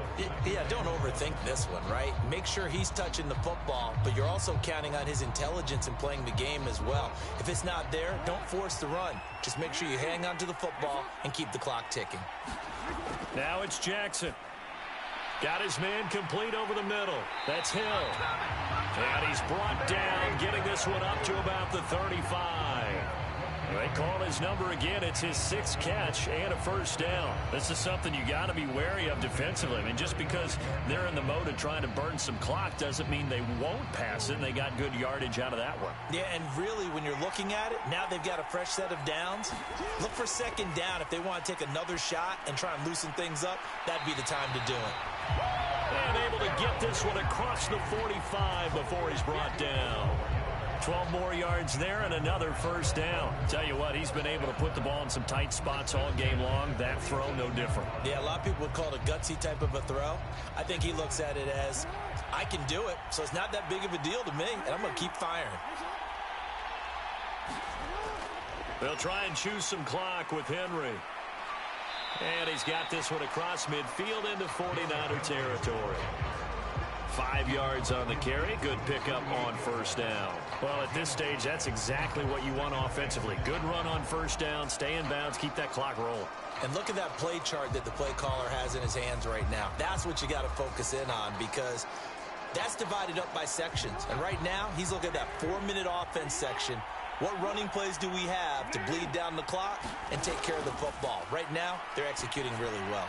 Yeah, don't overthink this one, right? Make sure he's touching the football, but you're also counting on his intelligence in playing the game as well. If it's not there, don't force the run. Just make sure you hang on to the football and keep the clock ticking. Now it's Jackson. Got his man complete over the middle. That's Hill. And he's brought down, getting this one up to about the 35. They call his number again. It's his 6th catch and a 1st down. This is something you got to be wary of defensively. I mean, just because they're in the mode of trying to burn some clock doesn't mean they won't pass it. And they got good yardage out of that one. Yeah, and really, when you're looking at it, now they've got a fresh set of downs. Look for 2nd down. If they want to take another shot and try and loosen things up, that'd be the time to do it. And able to get this one across the 45 before he's brought down. 12 more yards there and another 1st down. Tell you what, he's been able to put the ball in some tight spots all game long. That throw, no different. Yeah, a lot of people would call it a gutsy type of a throw. I think he looks at it as, I can do it, so it's not that big of a deal to me, and I'm going to keep firing. They'll try and choose some clock with Henry. And he's got this one across midfield into 49er territory. 5 yards on the carry. Good pickup on first down. Well, at this stage, that's exactly what you want offensively. Good run on first down, stay in bounds, keep that clock rolling. And look at that play chart that the play caller has in his hands right now. That's what you got to focus in on, because that's divided up by sections. And right now, he's looking at that 4-minute offense section. What running plays do we have to bleed down the clock and take care of the football? Right now, they're executing really well.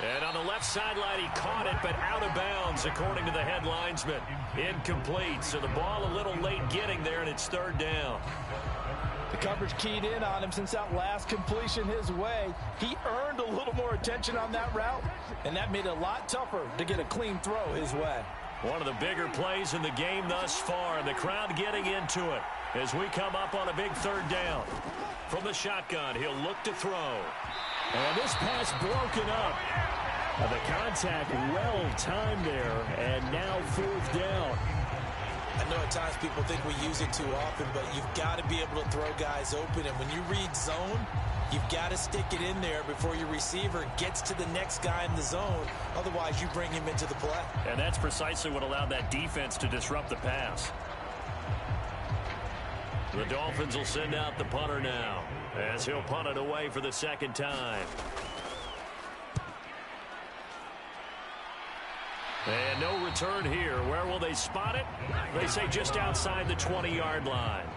And on the left sideline, he caught it, but out of bounds, according to the head linesman. Incomplete, so the ball a little late getting there, and it's third down. The coverage keyed in on him since that last completion his way. He earned a little more attention on that route, and that made it a lot tougher to get a clean throw his way. One of the bigger plays in the game thus far, and the crowd getting into it as we come up on a big third down. From the shotgun, he'll look to throw. And this pass broken up. The contact well timed there, and now fourth down. I know at times people think we use it too often, but you've got to be able to throw guys open. And when you read zone, you've got to stick it in there before your receiver gets to the next guy in the zone. Otherwise, you bring him into the play. And that's precisely what allowed that defense to disrupt the pass. The Dolphins will send out the punter now, as he'll punt it away for the second time. And no return here. Where will they spot it? They say just outside the 20-yard line.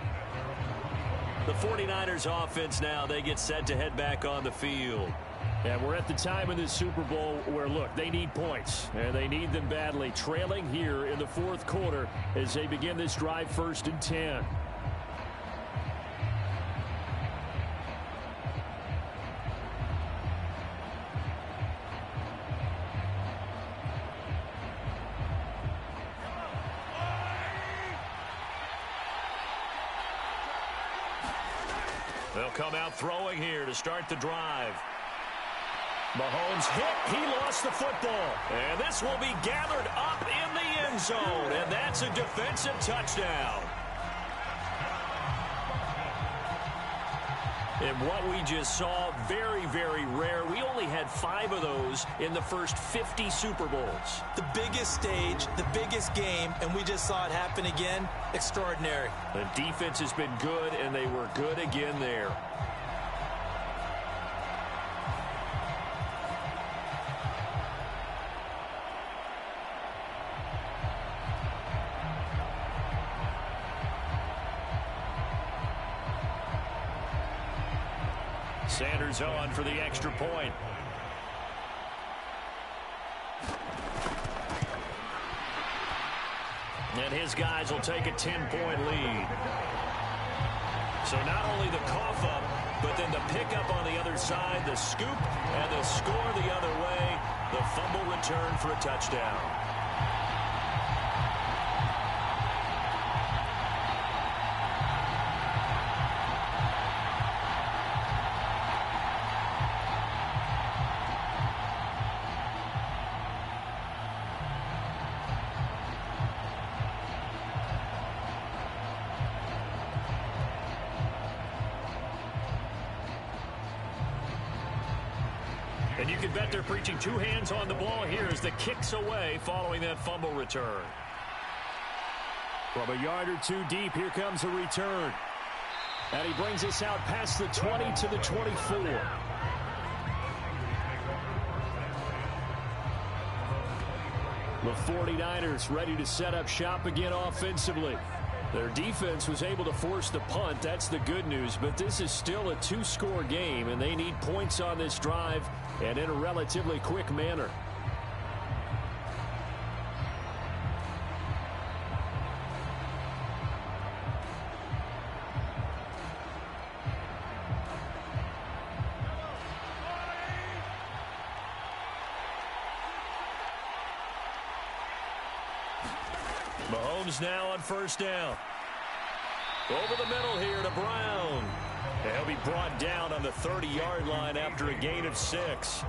The 49ers offense now, they get set to head back on the field. And we're at the time in this Super Bowl where, look, they need points, and they need them badly. Trailing here in the fourth quarter as they begin this drive, 1st and 10. They'll come out throwing here to start the drive. Mahomes hit. He lost the football. And this will be gathered up in the end zone. And that's a defensive touchdown. And what we just saw, very, very rare. We only had 5 of those in the first 50 Super Bowls. The biggest stage, the biggest game, and we just saw it happen again. Extraordinary. The defense has been good, and they were good again there. Sanders on for the extra point. And his guys will take a 10-point lead. So not only the cough up, but then the pickup on the other side, the scoop, and the score the other way. The fumble return for a touchdown. And you can bet they're preaching 2 hands on the ball here as the kick's away following that fumble return. From a yard or 2 deep, here comes a return. And he brings us out past the 20 to the 24. The 49ers ready to set up shop again offensively. Their defense was able to force the punt. That's the good news. But this is still a 2-score game, and they need points on this drive and in a relatively quick manner. Mahomes now on first down. Over the middle here to Brown. He'll be brought down on the 30-yard line after a gain of 6.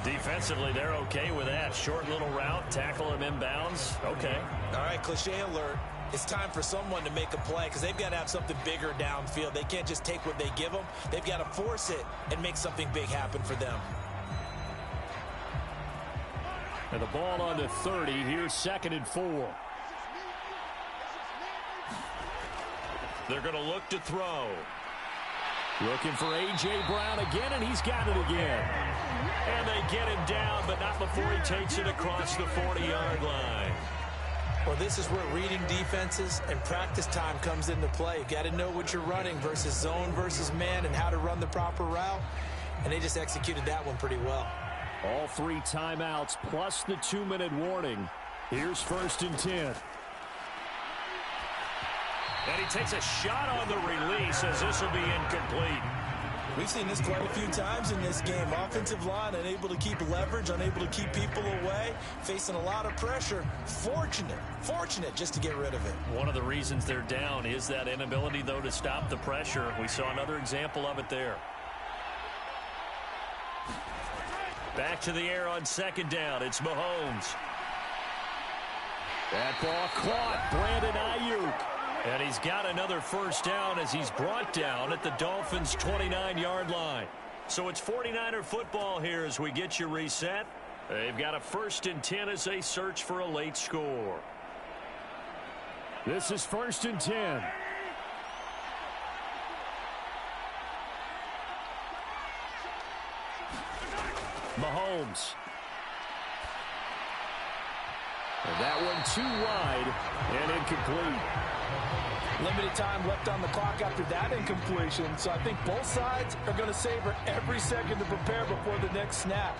Defensively, they're okay with that. Short little route, tackle him inbounds. Okay. All right, cliche alert. It's time for someone to make a play because they've got to have something bigger downfield. They can't just take what they give them. They've got to force it and make something big happen for them. And the ball on the 30. Here's 2nd and 4. They're going to look to throw. Looking for A.J. Brown again, and he's got it again. And they get him down, but not before he takes it across the 40-yard line. Well, this is where reading defenses and practice time comes into play. You got to know what you're running versus zone versus man and how to run the proper route. And they just executed that one pretty well. All 3 timeouts plus the 2-minute warning. Here's 1st and 10. And he takes a shot on the release as this will be incomplete. We've seen this quite a few times in this game. Offensive line unable to keep leverage, unable to keep people away, facing a lot of pressure. Fortunate just to get rid of it. One of the reasons they're down is that inability, though, to stop the pressure. We saw another example of it there. Back to the air on 2nd down. It's Mahomes. That ball caught. Brandon Ayuk. And he's got another 1st down as he's brought down at the Dolphins' 29-yard line. So it's 49er football here as we get you reset. They've got a 1st and 10 as they search for a late score. This is 1st and 10. Mahomes. And that one too wide and incomplete. Limited time left on the clock after that incompletion, so I think both sides are going to savor every second to prepare before the next snap.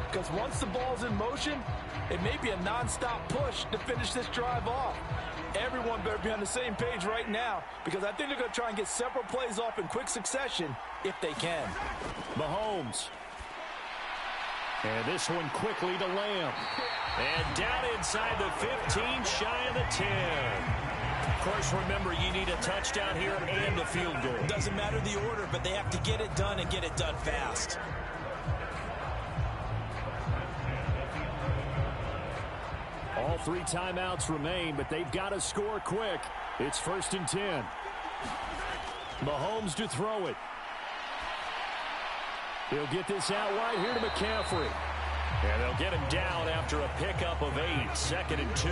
Because once the ball's in motion, it may be a non-stop push to finish this drive off. Everyone better be on the same page right now because I think they're going to try and get several plays off in quick succession if they can. Mahomes. And this one quickly to Lamb. And down inside the 15, shy of the 10. Of course, remember, you need a touchdown here and a field goal. Doesn't matter the order, but they have to get it done and get it done fast. All 3 timeouts remain, but they've got to score quick. It's 1st and 10. Mahomes to throw it. He'll get this out wide here to McCaffrey. And they'll get him down after a pickup of 8. 2nd and 2.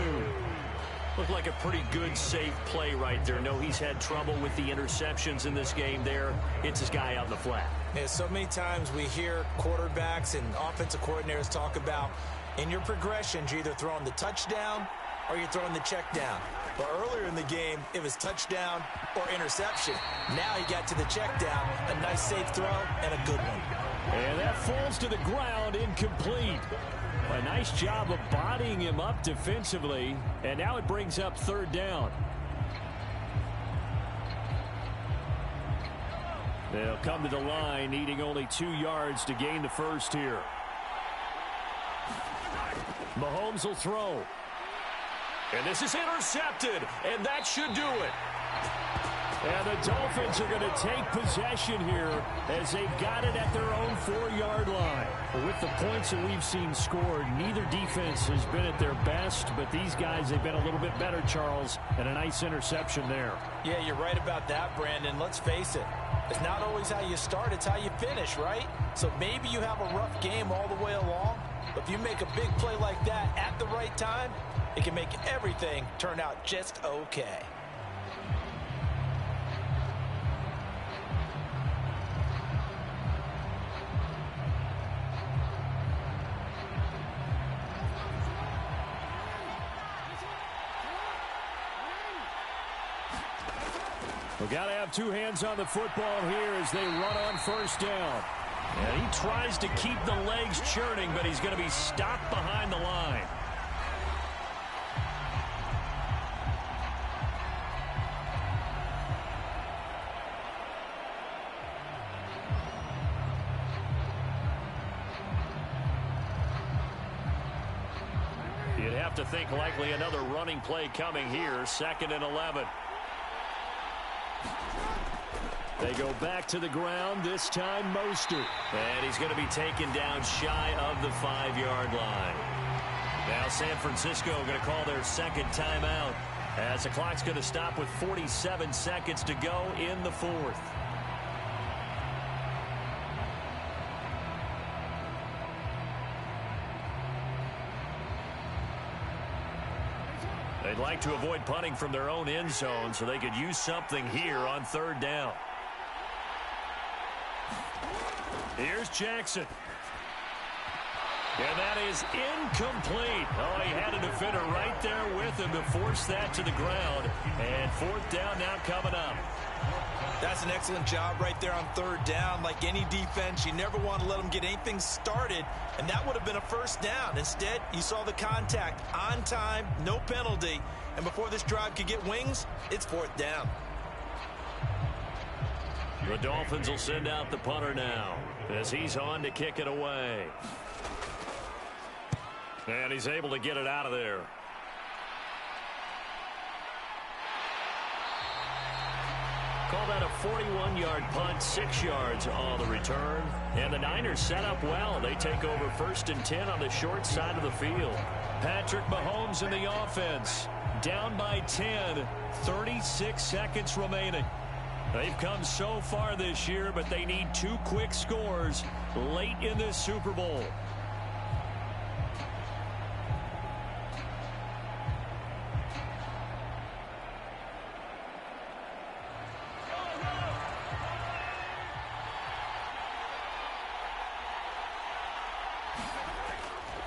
Looked like a pretty good, safe play right there. No, he's had trouble with the interceptions in this game there. It's his guy out in the flat. Yeah, so many times we hear quarterbacks and offensive coordinators talk about in your progressions, you're either throwing the touchdown or you're throwing the check down. But earlier in the game, it was touchdown or interception. Now he got to the check down, a nice safe throw, and a good one. And that falls to the ground, incomplete. A nice job of bodying him up defensively, and now it brings up 3rd down. They'll come to the line, needing only 2 yards to gain the 1st here. Mahomes will throw. And this is intercepted, and that should do it. And the Dolphins are going to take possession here as they've got it at their own 4-yard line. With the points that we've seen scored, neither defense has been at their best, but these guys, they've been a little bit better, Charles, and a nice interception there. Yeah, you're right about that, Brandon. Let's face it. It's not always how you start, it's how you finish, right? So maybe you have a rough game all the way along, but if you make a big play like that at the right time, it can make everything turn out just okay. We've got to have 2 hands on the football here as they run on 1st down. And he tries to keep the legs churning, but he's going to be stopped behind the line. You'd have to think likely another running play coming here, 2nd and 11. They go back to the ground, this time Mostert. And he's going to be taken down shy of the 5-yard line. Now San Francisco going to call their second timeout as the clock's going to stop with 47 seconds to go in the fourth. They'd like to avoid punting from their own end zone so they could use something here on third down. Here's Jackson. And that is incomplete. Oh, he had a defender right there with him to force that to the ground. And fourth down now coming up. That's an excellent job right there on third down. Like any defense, you never want to let them get anything started, and that would have been a first down. Instead, you saw the contact on time, no penalty, and before this drive could get wings, it's fourth down. The Dolphins will send out the punter now as he's on to kick it away. And he's able to get it out of there. Call that a 41-yard punt, 6 yards on the return. And the Niners set up well. They take over 1st and 10 on the short side of the field. Patrick Mahomes in the offense. Down by 10, 36 seconds remaining. They've come so far this year, but they need 2 quick scores late in this Super Bowl.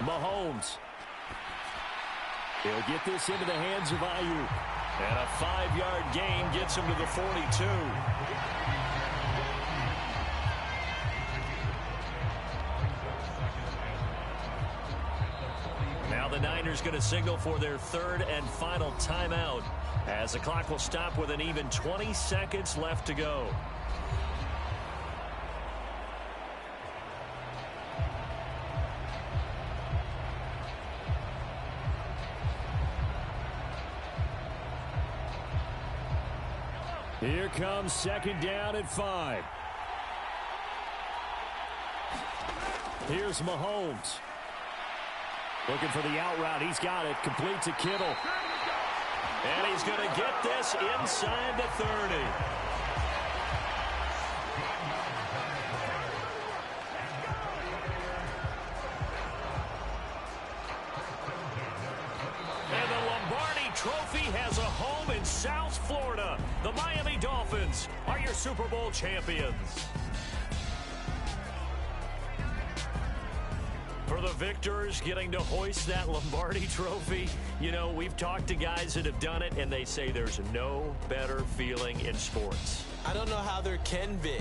Mahomes. He'll get this into the hands of Ayuk. And a 5-yard gain gets him to the 42. Now the Niners going to signal for their 3rd and final timeout as the clock will stop with an even 20 seconds left to go. Here comes 2nd down and 5. Here's Mahomes. Looking for the out route. He's got it. Complete to Kittle. And he's going to get this inside the 30. And the Lombardi Trophy has a home in South Florida. The Miami Dolphins are your Super Bowl champions. For the victors getting to hoist that Lombardi Trophy, you know, we've talked to guys that have done it, and they say there's no better feeling in sports. I don't know how there can be.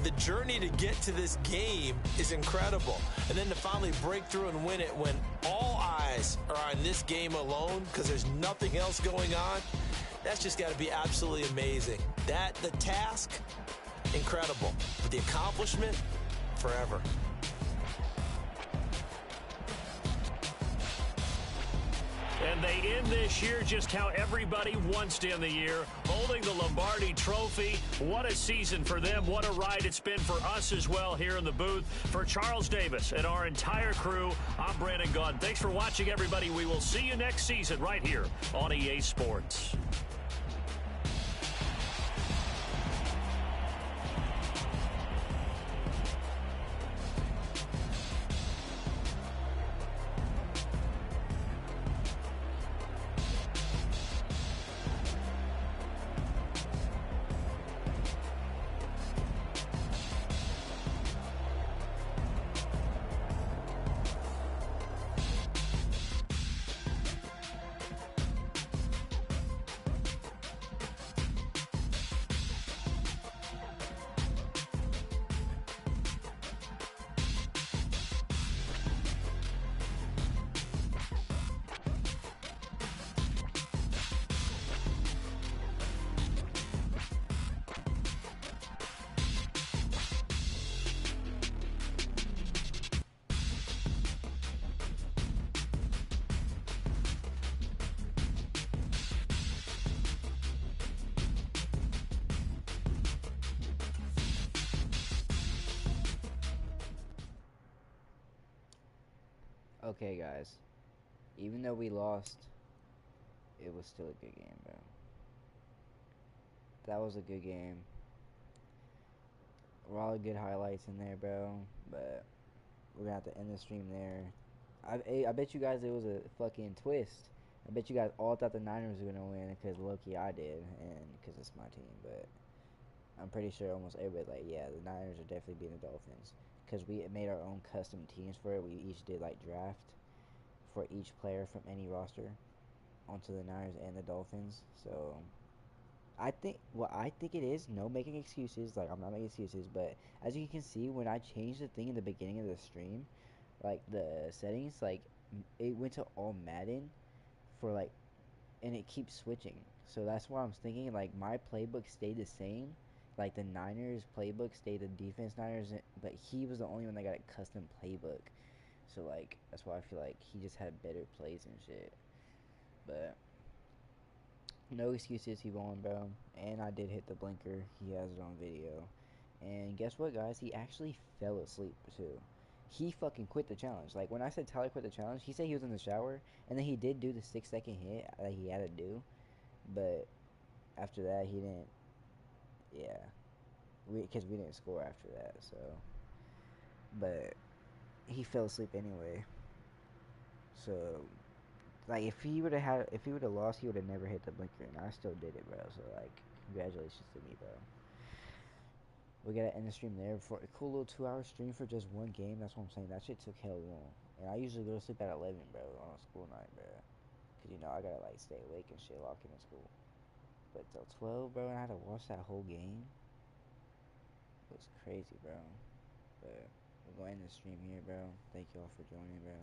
The journey to get to this game is incredible. And then to finally break through and win it when all eyes are on this game alone because there's nothing else going on, that's just got to be absolutely amazing. The task, incredible. But the accomplishment, forever. And they end this year just how everybody wants to end the year, holding the Lombardi Trophy. What a season for them. What a ride it's been for us as well here in the booth. For Charles Davis and our entire crew, I'm Brandon Gaudin. Thanks for watching, everybody. We will see you next season right here on EA Sports. Okay, guys. Even though we lost, it was still a good game, bro. That was a good game. A lot of good highlights in there, bro. But we're gonna have to end the stream there. I bet you guys it was a fucking twist. I bet you guys all thought the Niners were gonna win because low-key I did, and because it's my team. But I'm pretty sure almost everybody like, yeah, the Niners are definitely beating the Dolphins because we made our own custom teams for it. We each did like draft for each player from any roster onto the Niners and the Dolphins. So I think what I think it is, no making excuses. Like I'm not making excuses, but as you can see, when I changed the thing in the beginning of the stream, like the settings, like it went to all Madden for like, and it keeps switching. So that's why I'm thinking like my playbook stayed the same. Like the Niners playbook stayed the defense Niners, but he was the only one that got a custom playbook. So like that's why I feel like he just had better plays and shit. But no excuses, he won, bro. And I did hit the blinker. He has it on video. And guess what, guys? He actually fell asleep, too. He fucking quit the challenge. Like, when I said Tyler quit the challenge, he said he was in the shower. And then he did do the 6-second hit that he had to do. But after that, he didn't. Yeah. Because we didn't score after that, so. But he fell asleep anyway. So, like, if he would have lost, he would have never hit the blinker. And I still did it, bro. So, like, congratulations to me, bro. We gotta end the stream there for a cool little 2-hour stream for just one game. That's what I'm saying. That shit took hell long. And I usually go to sleep at 11, bro, on a school night, bro. Cause you know I gotta like stay awake and shit, lock in school. But till 12, bro, and I had to watch that whole game. It was crazy, bro. But we're going to end the stream here, bro. Thank y'all for joining, bro.